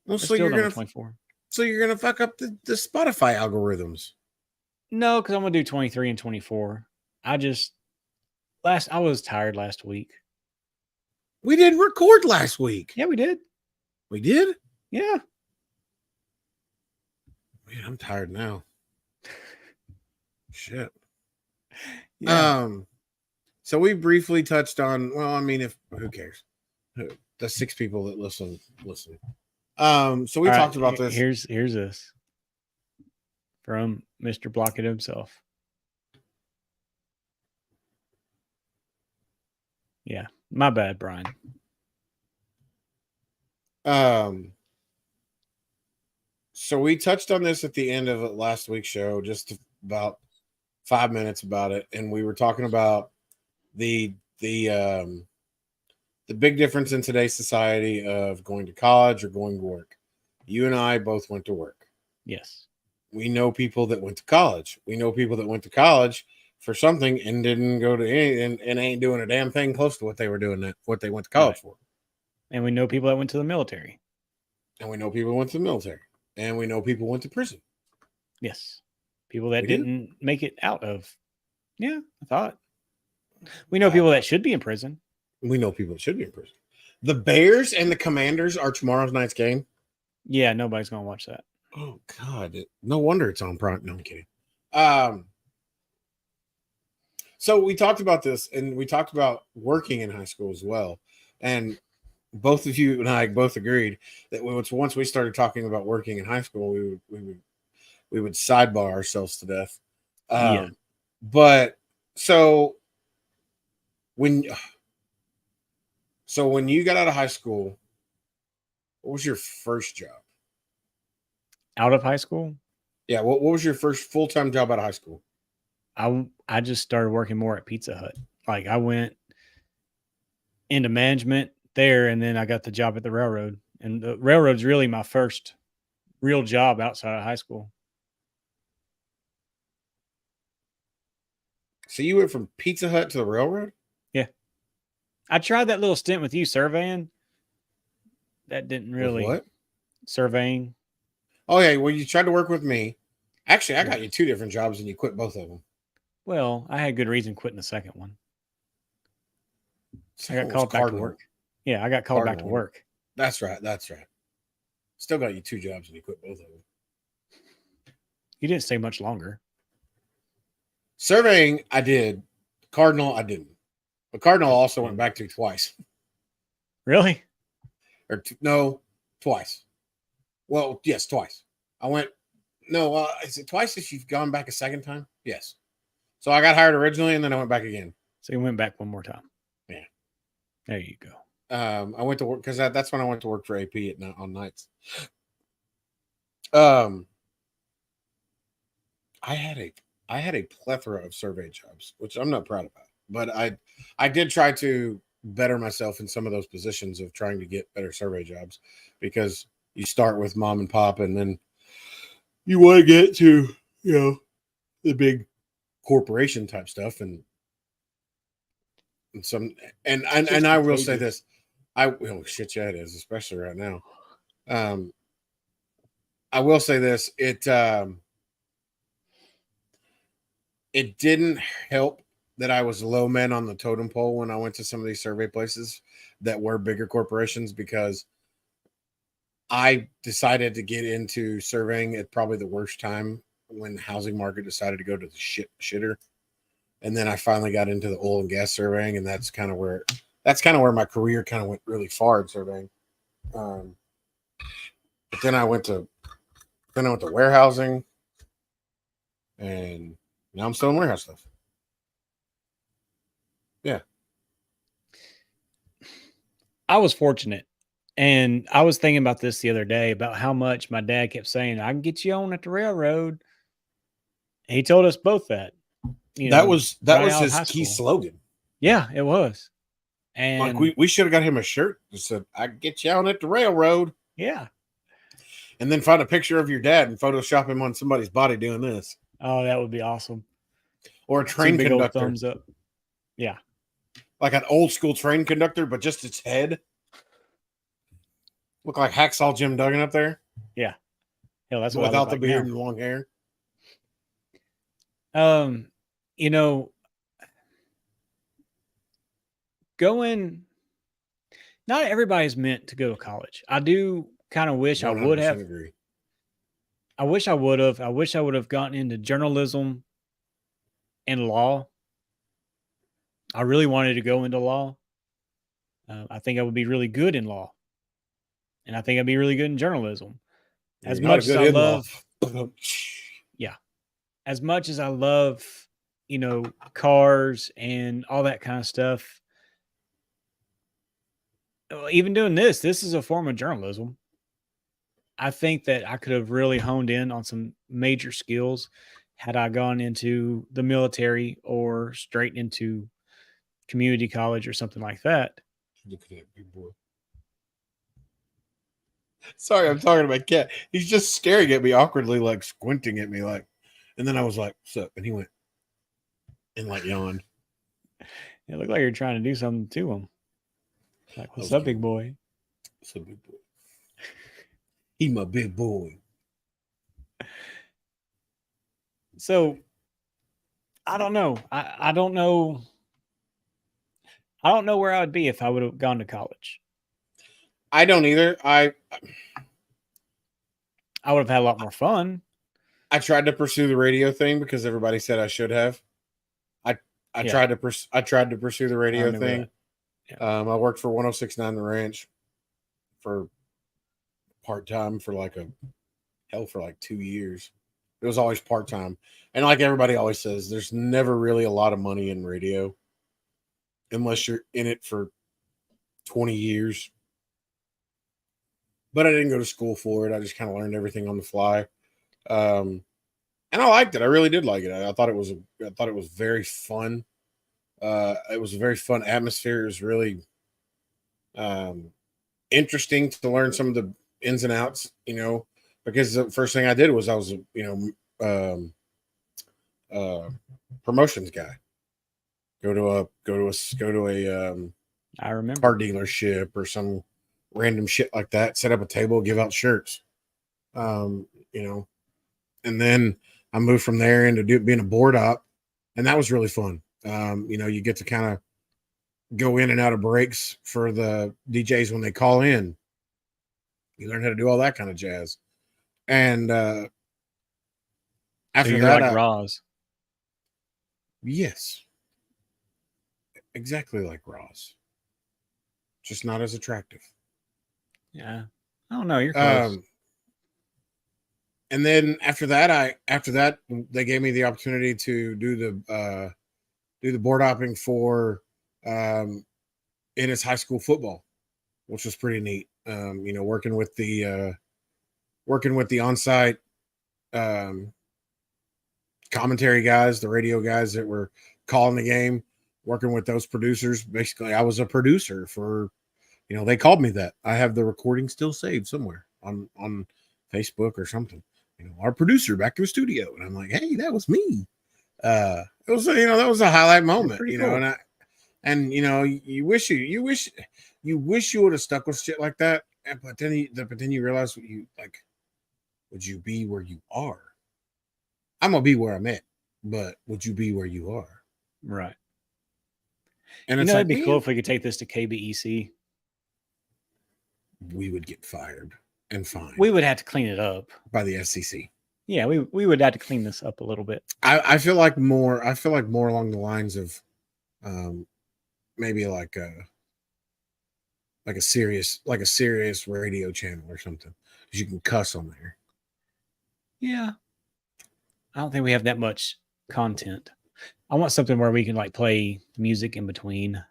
Speaker 2: Well,
Speaker 1: It's
Speaker 2: so
Speaker 1: still
Speaker 2: you're
Speaker 1: number
Speaker 2: gonna
Speaker 1: 24.
Speaker 2: So you're gonna fuck up the Spotify algorithms.
Speaker 1: No, because I'm gonna do 23 and 24. I was tired last week.
Speaker 2: We didn't record last week.
Speaker 1: Yeah, we did.
Speaker 2: We did?
Speaker 1: Yeah.
Speaker 2: Man, I'm tired now. Shit.
Speaker 1: Yeah.
Speaker 2: So we briefly touched on, well, I mean, who cares? The 6 people that listen. So we talked about this.
Speaker 1: Here's this from Mr. Blockett himself. Yeah, my bad, Brian.
Speaker 2: So we touched on this at the end of last week's show, just about 5 minutes about it, and we were talking about the big difference in today's society of going to college or going to work. You and I both went to work.
Speaker 1: Yes.
Speaker 2: We know people that went to college. We know people that went to college for something and didn't go to any and ain't doing a damn thing close to what they were doing, what they went to college for.
Speaker 1: And we know people that went to the military.
Speaker 2: And we know people went to the military. And we know people went to prison.
Speaker 1: Yes. People that didn't make it out of. Yeah, I thought. We know people that should be in prison.
Speaker 2: We know people that should be in prison. The Bears and the Commanders are tomorrow night's game.
Speaker 1: Yeah, nobody's going to watch that.
Speaker 2: Oh, God. No wonder it's on Prime. No, I'm kidding. So we talked about this, and we talked about working in high school as well. And both of you and I both agreed that once we started talking about working in high school, we would sidebar ourselves to death.
Speaker 1: Yeah.
Speaker 2: But so when you got out of high school, what was your first job?
Speaker 1: Out of high school?
Speaker 2: Yeah. What was your first full-time job out of high school?
Speaker 1: I just started working more at Pizza Hut. Like I went into management there, and then I got the job at the railroad. And the railroad's really my first real job outside of high school.
Speaker 2: So you went from Pizza Hut to the railroad?
Speaker 1: Yeah. I tried that little stint with you surveying. that didn't
Speaker 2: With
Speaker 1: really
Speaker 2: what?
Speaker 1: surveying.
Speaker 2: Oh yeah, well you tried to work with me. Actually, I
Speaker 1: Yeah.
Speaker 2: got you 2 different jobs and you quit both of them.
Speaker 1: Well, I had good reason quitting the second one. I got
Speaker 2: Second was
Speaker 1: called back to
Speaker 2: Cardinal.
Speaker 1: work. Yeah, I got called back to
Speaker 2: Cardinal.
Speaker 1: work.
Speaker 2: That's right. That's right. Still got you 2 jobs and you quit both of them.
Speaker 1: You didn't stay much longer.
Speaker 2: Surveying, I did. Cardinal, I didn't. But Cardinal I also went back to twice.
Speaker 1: Really?
Speaker 2: Or no, twice. Well, yes, twice. I went. No, is it twice if you've gone back a second time? Yes. So I got hired originally, and then I went back again.
Speaker 1: So you went back one more time.
Speaker 2: Yeah.
Speaker 1: There you go.
Speaker 2: I went to work because that's when I went to work for AP on nights. I had a plethora of survey jobs, which I'm not proud about, but I did try to better myself in some of those positions of trying to get better survey jobs, because you start with mom and pop, and then you want to get to the big corporation type stuff, and some and I will say this. Oh shit, yeah, it is, especially right now. I will say this. It didn't help that I was low man on the totem pole when I went to some of these survey places that were bigger corporations, because I decided to get into surveying at probably the worst time when the housing market decided to go to the shitter. And then I finally got into the oil and gas surveying, and that's kind of where my career kind of went really far in surveying. But then I went to warehousing, and now I'm still in warehouse stuff. Yeah.
Speaker 1: I was fortunate. And I was thinking about this the other day about how much my dad kept saying, I can get you on at the railroad. He told us both that.
Speaker 2: That was
Speaker 1: right out of
Speaker 2: his
Speaker 1: high
Speaker 2: key
Speaker 1: school.
Speaker 2: slogan.
Speaker 1: Yeah, it was.
Speaker 2: Like
Speaker 1: And
Speaker 2: we should have got him a shirt that said, I can get you on at the railroad.
Speaker 1: yeah.
Speaker 2: And then find a picture of your dad and Photoshop him on somebody's body doing this.
Speaker 1: Oh, that would be awesome.
Speaker 2: Or a train
Speaker 1: Two big old
Speaker 2: conductor.
Speaker 1: thumbs up. Yeah.
Speaker 2: Like an old school train conductor, but just its head. Look like Hacksaw Jim Duggan up there.
Speaker 1: Yeah. Hell, that's what
Speaker 2: without
Speaker 1: I
Speaker 2: the
Speaker 1: look like
Speaker 2: beard
Speaker 1: now.
Speaker 2: and long hair.
Speaker 1: Going, not everybody's meant to go to college. I do kind of wish I would have.
Speaker 2: Agree.
Speaker 1: I wish I would have. I wish I would have gotten into journalism and law. I really wanted to go into law. I think I would be really good in law. And I think I'd be really good in journalism. As much as I love, yeah, as much as I love, cars and all that kind of stuff, even doing this is a form of journalism. I think that I could have really honed in on some major skills had I gone into the military or straight into community college or something like that.
Speaker 2: Look at that big boy. Sorry, I'm talking to my cat. He's just staring at me awkwardly, like squinting at me, like. And then I was like, "What's up?" And he went and like yawned.
Speaker 1: It looked like you're trying to do something to him. Like, what's up, big boy?
Speaker 2: What's up, big boy? He my big boy.
Speaker 1: So, I don't know. I don't know. I don't know where I would be if I would have gone to college.
Speaker 2: I don't either. I
Speaker 1: would have had a lot more fun.
Speaker 2: I tried to pursue the radio thing because everybody said I should have. I tried to pursue the radio thing. Yeah. I worked for 106.9 The Ranch for part-time for like 2 years. It was always part-time. And like everybody always says, there's never really a lot of money in radio unless you're in it for 20 years. But I didn't go to school for it. I just kind of learned everything on the fly. And I liked it. I really did like it. I thought it was very fun. It was a very fun atmosphere. It was really interesting to learn some of the ins and outs, because the first thing I did was I was promotions guy. Go to a
Speaker 1: I remember
Speaker 2: car dealership or some random shit like that, set up a table, give out shirts. You know, and then I moved from there into being a board op, and that was really fun. You know, you get to kind of go in and out of breaks for the DJs when they call in. You learn how to do all that kind of jazz. And
Speaker 1: So
Speaker 2: after
Speaker 1: you're
Speaker 2: that,
Speaker 1: like Roz.
Speaker 2: yes, exactly like Ross, just not as attractive.
Speaker 1: Yeah. I don't know. You're close.
Speaker 2: And then after that, they gave me the opportunity to do the board hopping for Ennis high school football, which was pretty neat. You know, working with the on-site commentary guys, the radio guys that were calling the game, working with those producers. Basically, I was a producer for, you know, they called me that. I have the recording still saved somewhere on Facebook or something. You know, our producer back in the studio, and I'm like, hey, that was me. It was, you know, that was a highlight moment, you know,
Speaker 1: cool.
Speaker 2: and you know, you wish you would have stuck with shit like that, but then you realize what you like. Would you be where you are? I'm gonna be where I'm at, but would you be where you are?
Speaker 1: Right.
Speaker 2: And
Speaker 1: You
Speaker 2: it's
Speaker 1: know,
Speaker 2: like,
Speaker 1: it'd be
Speaker 2: man,
Speaker 1: cool if we could take this to KBEC.
Speaker 2: we would get fired and fined.
Speaker 1: We would have to clean it up
Speaker 2: by the SEC.
Speaker 1: Yeah, we would have to clean this up a little bit.
Speaker 2: I feel like more along the lines of maybe like a serious radio channel or something, because you can cuss on there.
Speaker 1: Yeah, I don't think we have that much content. I want something where we can like play music in between.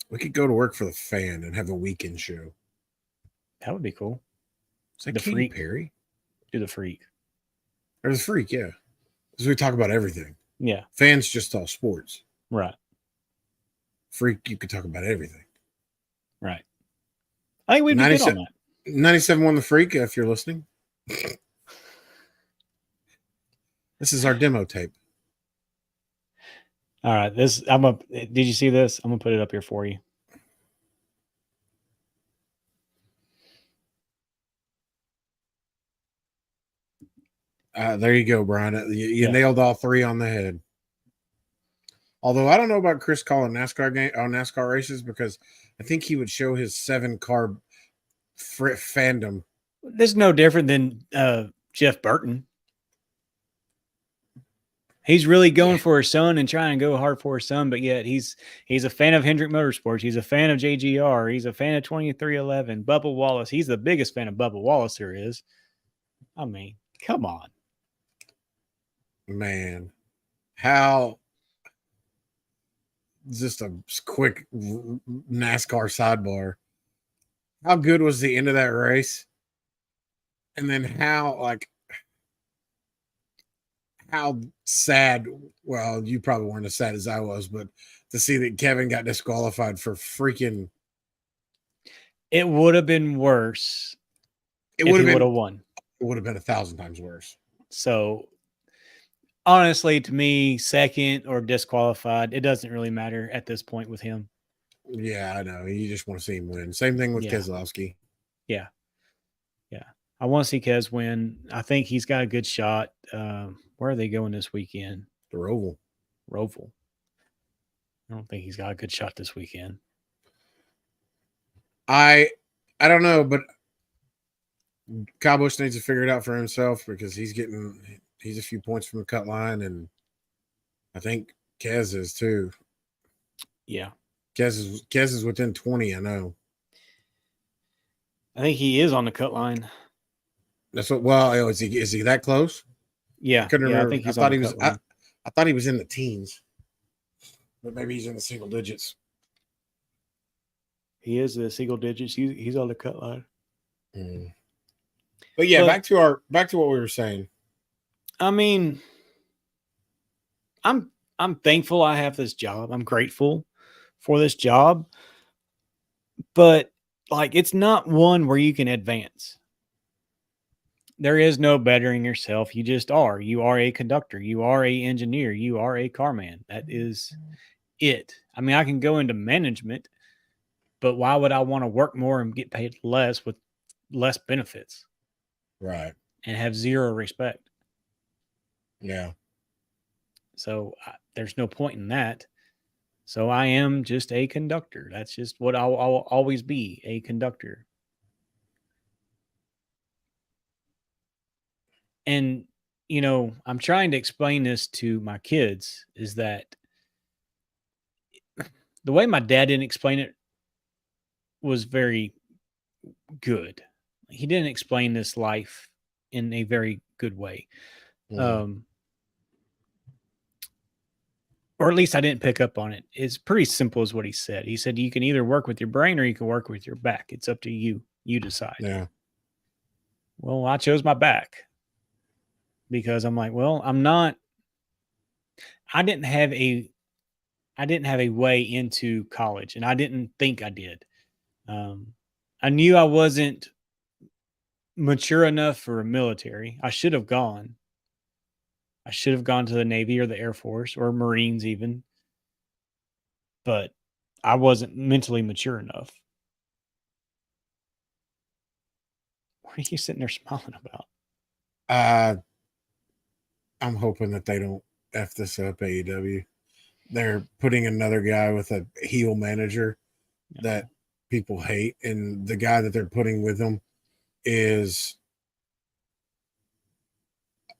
Speaker 2: We could go to work for the Fan and have a weekend show.
Speaker 1: That would be cool.
Speaker 2: Is that
Speaker 1: the
Speaker 2: Katy
Speaker 1: Freak.
Speaker 2: Perry?
Speaker 1: Do the Freak.
Speaker 2: Or the Freak, yeah. Because we talk about everything.
Speaker 1: Yeah.
Speaker 2: Fan's just all sports.
Speaker 1: Right.
Speaker 2: Freak, you could talk about everything.
Speaker 1: Right. I think we'd be good on that.
Speaker 2: 97 won the Freak, if you're listening. This is our demo tape.
Speaker 1: All right. Did you see this? I'm gonna put it up here for you.
Speaker 2: There you go, Brian. You nailed all three on the head. Although I don't know about Chris calling NASCAR races, because I think he would show his 7-car fandom.
Speaker 1: This is no different than Jeff Burton. He's really going for his son and trying to go hard for his son, but yet he's a fan of Hendrick Motorsports. He's a fan of JGR. He's a fan of 2311. Bubba Wallace. He's the biggest fan of Bubba Wallace there is. I mean, come on.
Speaker 2: Man, how just a quick NASCAR sidebar. How good was the end of that race? And then how sad, well, you probably weren't as sad as I was, but to see that Kevin got disqualified for freaking.
Speaker 1: It would have been worse. It would have won.
Speaker 2: It would have been 1,000 times worse.
Speaker 1: So honestly, to me, second or disqualified, it doesn't really matter at this point with him.
Speaker 2: Yeah, I know. You just want to see him win. Same thing with Keselowski.
Speaker 1: Yeah. Yeah. I want to see Kez win. I think he's got a good shot. Where are they going this weekend?
Speaker 2: The Roval.
Speaker 1: I don't think he's got a good shot this weekend.
Speaker 2: I don't know, but Kyle Busch needs to figure it out for himself, because he's a few points from the cut line, and I think Kez is too.
Speaker 1: Yeah.
Speaker 2: Kez is within 20, I know.
Speaker 1: I think he is on the cut line.
Speaker 2: That's what. Well, is he that close?
Speaker 1: Yeah,
Speaker 2: I couldn't remember.
Speaker 1: I think he's
Speaker 2: I thought he was in the teens, but maybe he's in the single digits.
Speaker 1: He is the single digits. He's on the cut line.
Speaker 2: But yeah, back to what we were saying.
Speaker 1: I mean, I'm thankful I have this job. I'm grateful for this job, but like, it's not one where you can advance. There is no bettering yourself. You just are. You are a conductor. You are a engineer. You are a car man. That is it. I mean, I can go into management, but why would I want to work more and get paid less with less benefits
Speaker 2: Right.
Speaker 1: and have zero respect?
Speaker 2: Yeah.
Speaker 1: So there's no point in that. So I am just a conductor. That's just what I'll always be, a conductor. And I'm trying to explain this to my kids is that the way my dad didn't explain it was very good. He didn't explain this life in a very good way.
Speaker 2: Mm.
Speaker 1: Um, or at least I didn't pick up on it. It's pretty simple, is what he said. He said you can either work with your brain or you can work with your back. It's up to you. You decide.
Speaker 2: Yeah.
Speaker 1: Well, I chose my back because I'm like, well, I'm not. I didn't have a. I didn't have a way into college, and I didn't think I did. Um, I knew I wasn't mature enough for a military. I should have gone. I should have gone to the Navy or the Air Force or Marines even, but I wasn't mentally mature enough. What are you sitting there smiling about?
Speaker 2: I'm hoping that they don't F this up, AEW. They're putting another guy with a heel manager that people hate, and the guy that they're putting with them is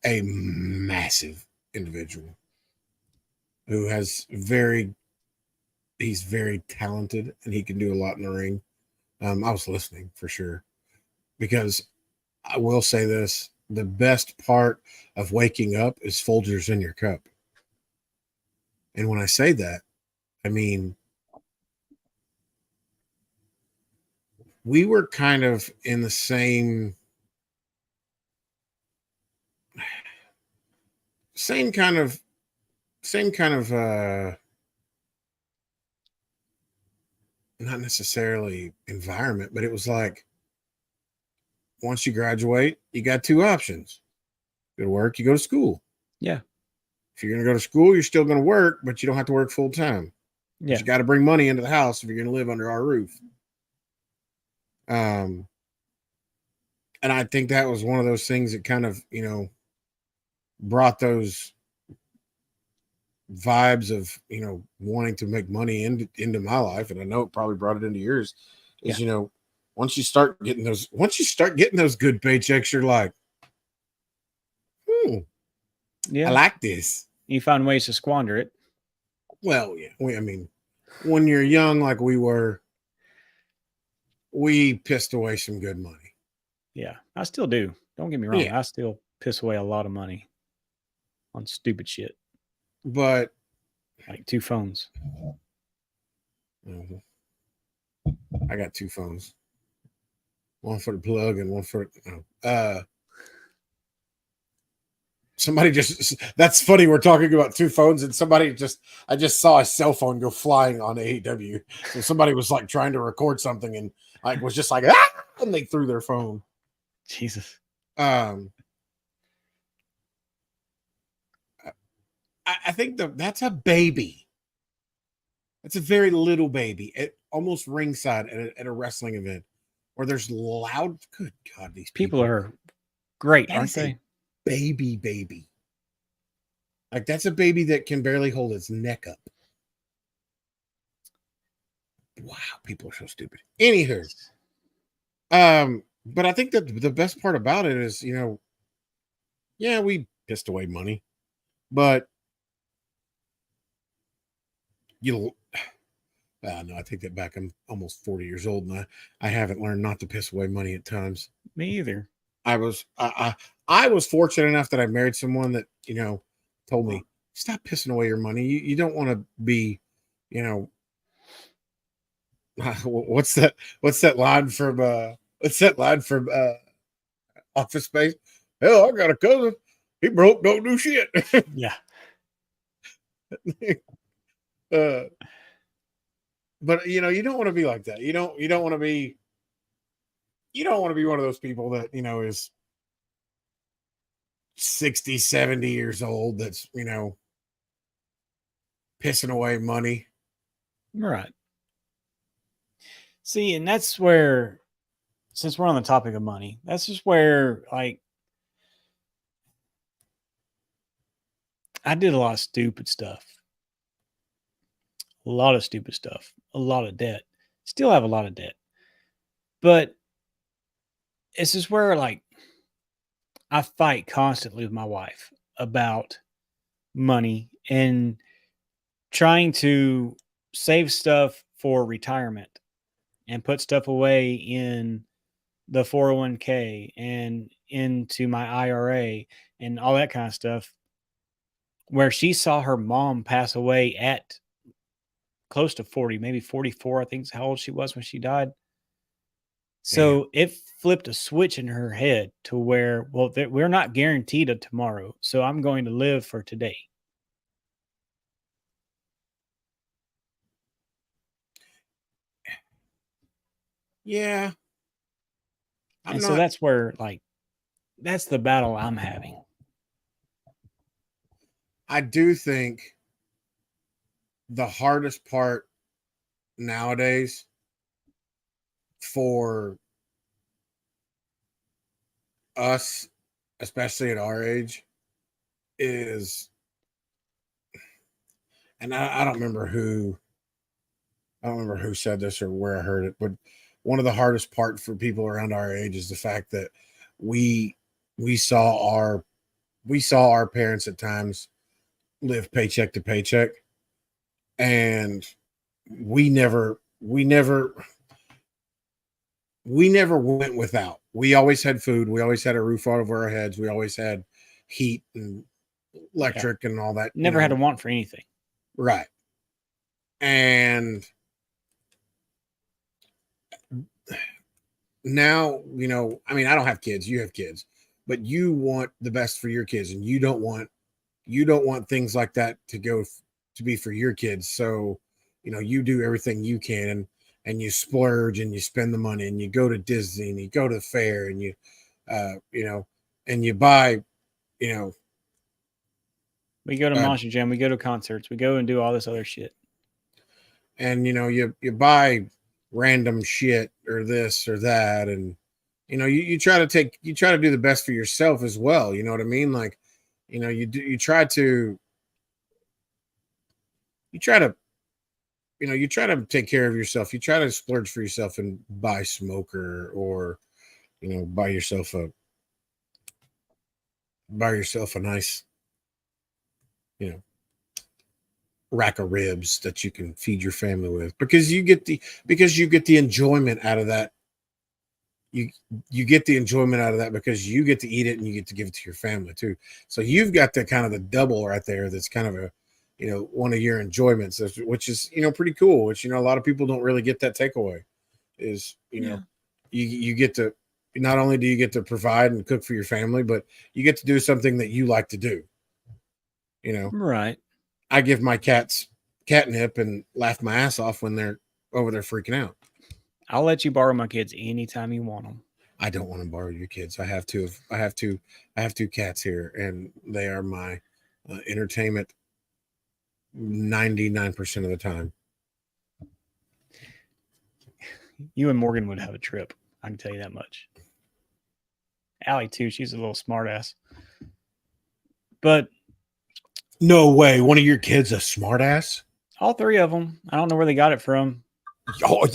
Speaker 2: a massive individual who has he's very talented and he can do a lot in the ring. I was listening for sure because I will say this: the best part of waking up is Folgers in your cup. And when I say that, I mean we were kind of in the same kind of not necessarily environment, but it was like once you graduate, you got two options. You go to work, you go to school.
Speaker 1: Yeah.
Speaker 2: If you're going to go to school, you're still going to work, but you don't have to work full time.
Speaker 1: Yeah.
Speaker 2: You got to bring money into the house if you're going to live under our roof. And I think that was one of those things that kind of, brought those vibes of, wanting to make money into my life. And I know it probably brought it into yours is, once you start getting those good paychecks, you're like,
Speaker 1: Yeah.
Speaker 2: I like this.
Speaker 1: You find ways to squander it.
Speaker 2: Well, yeah. I mean, when you're young, like we were, we pissed away some good money.
Speaker 1: Yeah. I still do. Don't get me wrong.
Speaker 2: Yeah.
Speaker 1: I still piss away a lot of money on stupid shit.
Speaker 2: But
Speaker 1: like 2 phones.
Speaker 2: I got 2 phones. One for the plug and one for somebody that's funny. We're talking about 2 phones and I just saw a cell phone go flying on AEW. So somebody was like trying to record something and like was just like, and they threw their phone.
Speaker 1: Jesus.
Speaker 2: I think that's a baby. That's a very little baby at almost ringside at a wrestling event where there's loud. Good God, these
Speaker 1: people are great, aren't they?
Speaker 2: Baby. Like that's a baby that can barely hold its neck up. Wow, people are so stupid. Anywho, but I think that the best part about it is, yeah, we pissed away money, but no, I take that back. I'm almost 40 years old, and I haven't learned not to piss away money at times.
Speaker 1: Me either.
Speaker 2: I was fortunate enough that I married someone that told me stop pissing away your money. You don't want to be, what's that line from Office Space? Hell, I got a cousin. He broke, don't do shit.
Speaker 1: Yeah.
Speaker 2: But you don't want to be like that. You don't want to be one of those people that is 60, 70 years old that's pissing away money.
Speaker 1: Right. See, and that's where, since we're on the topic of money, that's just where, like, I did a lot of stupid stuff. A lot of stupid stuff. A lot of debt. Still have a lot of debt. But it's just where, like, I fight constantly with my wife about money and trying to save stuff for retirement and put stuff away in the 401k and into my IRA and all that kind of stuff. Where she saw her mom pass away at close to 40, maybe 44, I think is how old she was when she died.
Speaker 2: Damn.
Speaker 1: So it flipped a switch in her head to where, well, we're not guaranteed a tomorrow. So I'm going to live for today.
Speaker 2: Yeah. I'm
Speaker 1: And so
Speaker 2: not,
Speaker 1: that's where, like, that's the battle I'm having.
Speaker 2: I do think the hardest part nowadays for us, especially at our age, is, and I don't remember who said this or where I heard it, but one of the hardest part for people around our age is the fact that we we saw our we saw our parents at times live paycheck to paycheck, and we never we never we never went without. We always had food, we always had a roof over our heads, we always had heat and
Speaker 1: Yeah.
Speaker 2: electric and all that,
Speaker 1: Never had a want for anything.
Speaker 2: right. And now, I mean, I don't have kids, you have kids, but you want the best for your kids, and you don't want things like that to be for your kids. So you do everything you can, and you splurge and you spend the money and you go to Disney and you go to the fair and and you buy, you know
Speaker 1: We go to
Speaker 2: uh,
Speaker 1: Monster Jam, we go to concerts, we go and do all this other shit.
Speaker 2: and you buy random shit or this or that, and you try to do the best for yourself as well. You know what I mean? Like, you try to you try to take care of yourself. You try to splurge for yourself and buy smoker, or buy yourself a nice you know rack of ribs that you can feed your family with, because you get the enjoyment out of that. You get the enjoyment out of that because you get to eat it and you get to give it to your family too. So you've got the kind of the double right there. That's kind of a one of your enjoyments, which is pretty cool. Which a lot of people don't really get that takeaway. Is
Speaker 1: Yeah.
Speaker 2: you get to, not only do you get to provide and cook for your family, but you get to do something that you like to do.
Speaker 1: Right.
Speaker 2: I give my cats catnip and laugh my ass off when they're over there freaking out.
Speaker 1: I'll let you borrow my kids anytime you want them.
Speaker 2: I don't want to borrow your kids. I have two cats here, and they are my entertainment 99% of the time.
Speaker 1: You and Morgan would have a trip. I can tell you that much. Allie too. She's a little smartass. But
Speaker 2: No way. One of your kids a smartass?
Speaker 1: all three of them, I don't know where they got it from.
Speaker 2: Oh,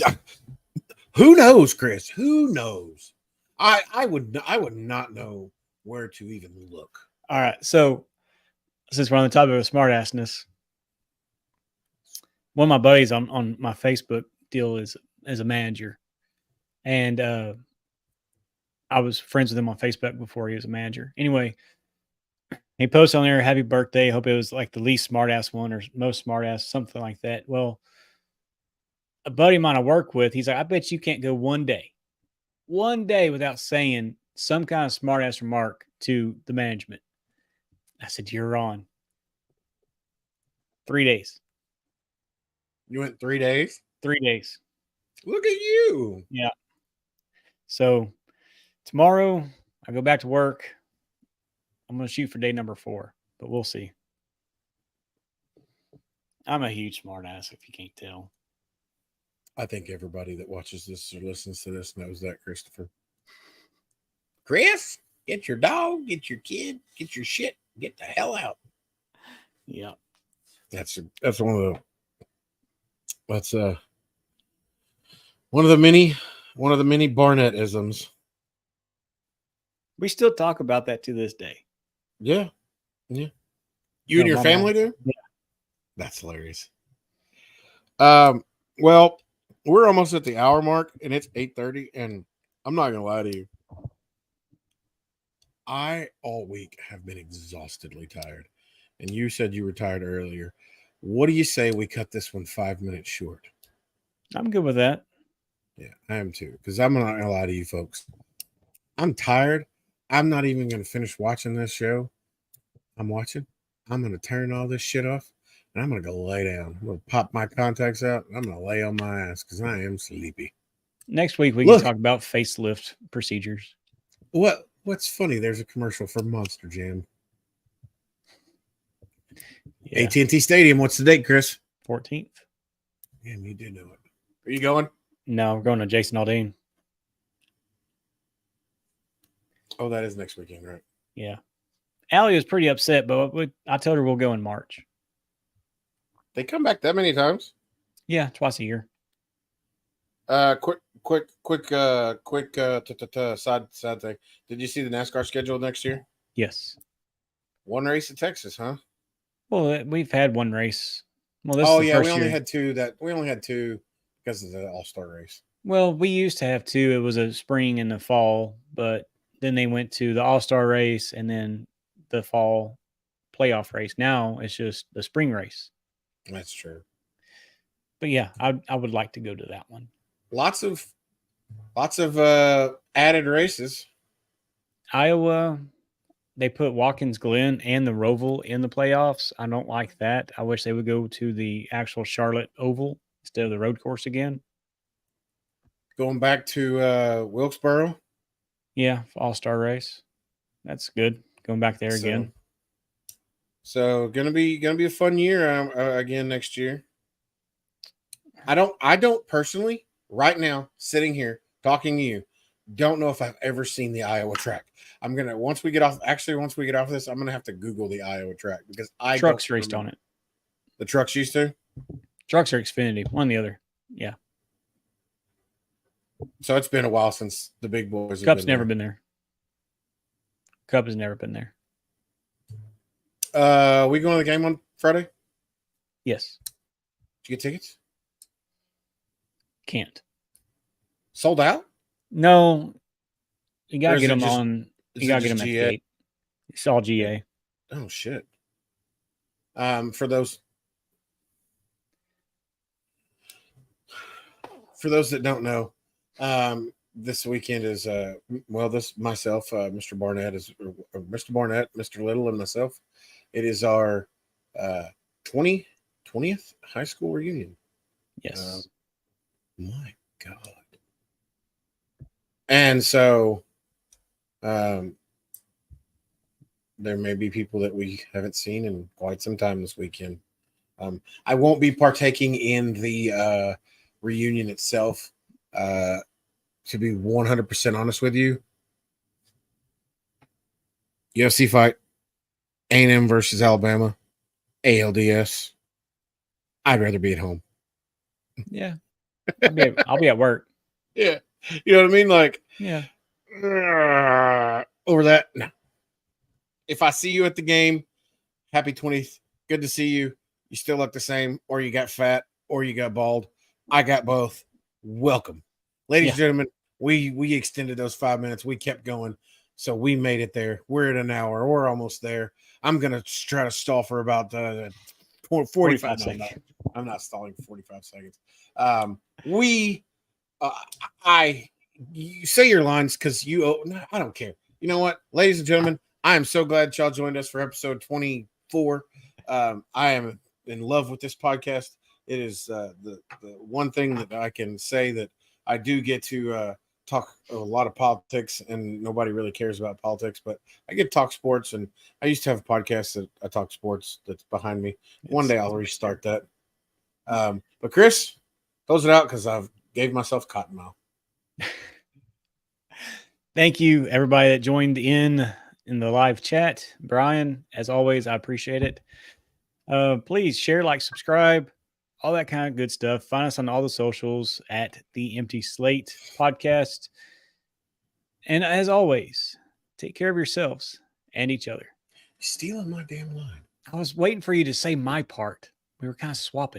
Speaker 2: who knows, Chris? Who knows? I would not know where to even look.
Speaker 1: All right. So since we're on the topic of smartassness, one of my buddies on my Facebook deal is a manager. And I was friends with him on Facebook before he was a manager. Anyway, he posts on there, "Happy birthday." Hope it was like the least smartass one or most smartass, something like that. Well, a buddy of mine I work with, he's like, "I bet you can't go one day without saying some kind of smartass remark to the management." I said, "You're on." 3 days.
Speaker 2: You went 3 days?
Speaker 1: 3 days.
Speaker 2: Look at you.
Speaker 1: Yeah. So tomorrow I go back to work. I'm going to shoot for day number 4, but we'll see. I'm a huge smartass if you can't tell.
Speaker 2: I think everybody that watches this or listens to this knows that, Christopher. Chris, get your dog, get your kid, get your shit, get the hell out.
Speaker 1: Yeah.
Speaker 2: That's one of the many Barnett-isms.
Speaker 1: We still talk about that to this day.
Speaker 2: Yeah. You
Speaker 1: No,
Speaker 2: and your
Speaker 1: my
Speaker 2: family
Speaker 1: mom.
Speaker 2: do?
Speaker 1: Yeah.
Speaker 2: That's hilarious. Well, we're almost at the hour mark, and it's 8:30, and I'm not gonna lie to you. I all week have been exhaustedly tired, and you said you were tired earlier. What do you say we cut this one 5 minutes short?
Speaker 1: I'm good with that.
Speaker 2: Yeah, I am too, because I'm not gonna lie to you folks. I'm tired. I'm not even gonna finish watching this show. I'm gonna turn all this shit off, and I'm gonna go lay down. I'm gonna pop my contacts out, and I'm gonna lay on my ass because I am sleepy.
Speaker 1: Next week we
Speaker 2: Look.
Speaker 1: can talk about facelift procedures.
Speaker 2: What's funny? There's a commercial for Monster Jam.
Speaker 1: Yeah.
Speaker 2: AT&T Stadium. What's the date, Chris?
Speaker 1: 14th.
Speaker 2: Damn, you do know it. Are you going?
Speaker 1: No, we're going to Jason Aldean.
Speaker 2: Oh, that is next weekend, right?
Speaker 1: Yeah. Allie was pretty upset, but I told her we'll go in March.
Speaker 2: They come back that many times?
Speaker 1: Yeah, twice a year.
Speaker 2: Quick side thing. Did you see the NASCAR schedule next year?
Speaker 1: Yes.
Speaker 2: One race in Texas, huh?
Speaker 1: Well, we've had one race. Well, this
Speaker 2: Oh
Speaker 1: is the
Speaker 2: yeah,
Speaker 1: first
Speaker 2: we only
Speaker 1: year.
Speaker 2: had two. We only had two because of the All-Star race.
Speaker 1: Well, we used to have two. It was a spring and a fall, but then they went to the All-Star race and then the fall playoff race. Now it's just the spring race.
Speaker 2: That's true.
Speaker 1: But yeah, I would like to go to that one.
Speaker 2: Lots of added races.
Speaker 1: Iowa, they put Watkins Glen and the Roval in the playoffs. I don't like that. I wish they would go to the actual Charlotte Oval instead of the road course again.
Speaker 2: Going back to Wilkesboro.
Speaker 1: Yeah, All-Star race. That's good. Going back there again.
Speaker 2: So gonna be a fun year again next year. I don't personally right now sitting here talking to you. Don't know if I've ever seen the Iowa track. I'm gonna once we get off of this, I'm gonna have to Google the Iowa track because
Speaker 1: Trucks raced on it.
Speaker 2: The trucks used to.
Speaker 1: Trucks are Xfinity, one or the other. Yeah.
Speaker 2: So it's been a while since the big boys.
Speaker 1: Cup's never been there. Cup has never been there.
Speaker 2: We going to the game on Friday?
Speaker 1: Yes.
Speaker 2: Did you get tickets?
Speaker 1: Can't.
Speaker 2: Sold out?
Speaker 1: No. You gotta get them on. You gotta get them at the
Speaker 2: GA?
Speaker 1: gate. It's all GA.
Speaker 2: Oh shit. For those that don't know, this weekend is myself, Mr. Barnett Mr. Little, and myself. It is our 20th high school reunion.
Speaker 1: Yes.
Speaker 2: My God. And so there may be people that we haven't seen in quite some time this weekend. I won't be partaking in the reunion itself. To be 100% honest with you, UFC fight, A&M versus Alabama, ALDS. I'd rather be at home.
Speaker 1: Yeah. I'll be at work.
Speaker 2: Yeah. You know what I mean? Like,
Speaker 1: yeah.
Speaker 2: Over that. No. If I see you at the game, happy 20th. Good to see you. You still look the same, or you got fat, or you got bald. I got both. Welcome. Ladies and gentlemen, we extended those 5 minutes. We kept going. So we made it there. We're at an hour. We're almost there. I'm going to try to stall for about 45 seconds. I'm not stalling for 45 seconds. You say your lines because I don't care. You know what, ladies and gentlemen, I am so glad y'all joined us for episode 24. I am in love with this podcast. It is the one thing that I can say that I do get to talk a lot of politics, and nobody really cares about politics, but I get to talk sports, and I used to have a podcast that I talk sports that's behind me. One day I'll restart that. But Chris, Close it out because I've gave myself cotton mouth.
Speaker 1: Thank you, everybody that joined in the live chat. Brian, as always, I appreciate it. Please share, like, subscribe, all that kind of good stuff. Find us on all the socials at the Empty Slate Podcast. And as always, take care of yourselves and each other.
Speaker 2: You're stealing my damn line.
Speaker 1: I was waiting for you to say my part. We were kind of swapping.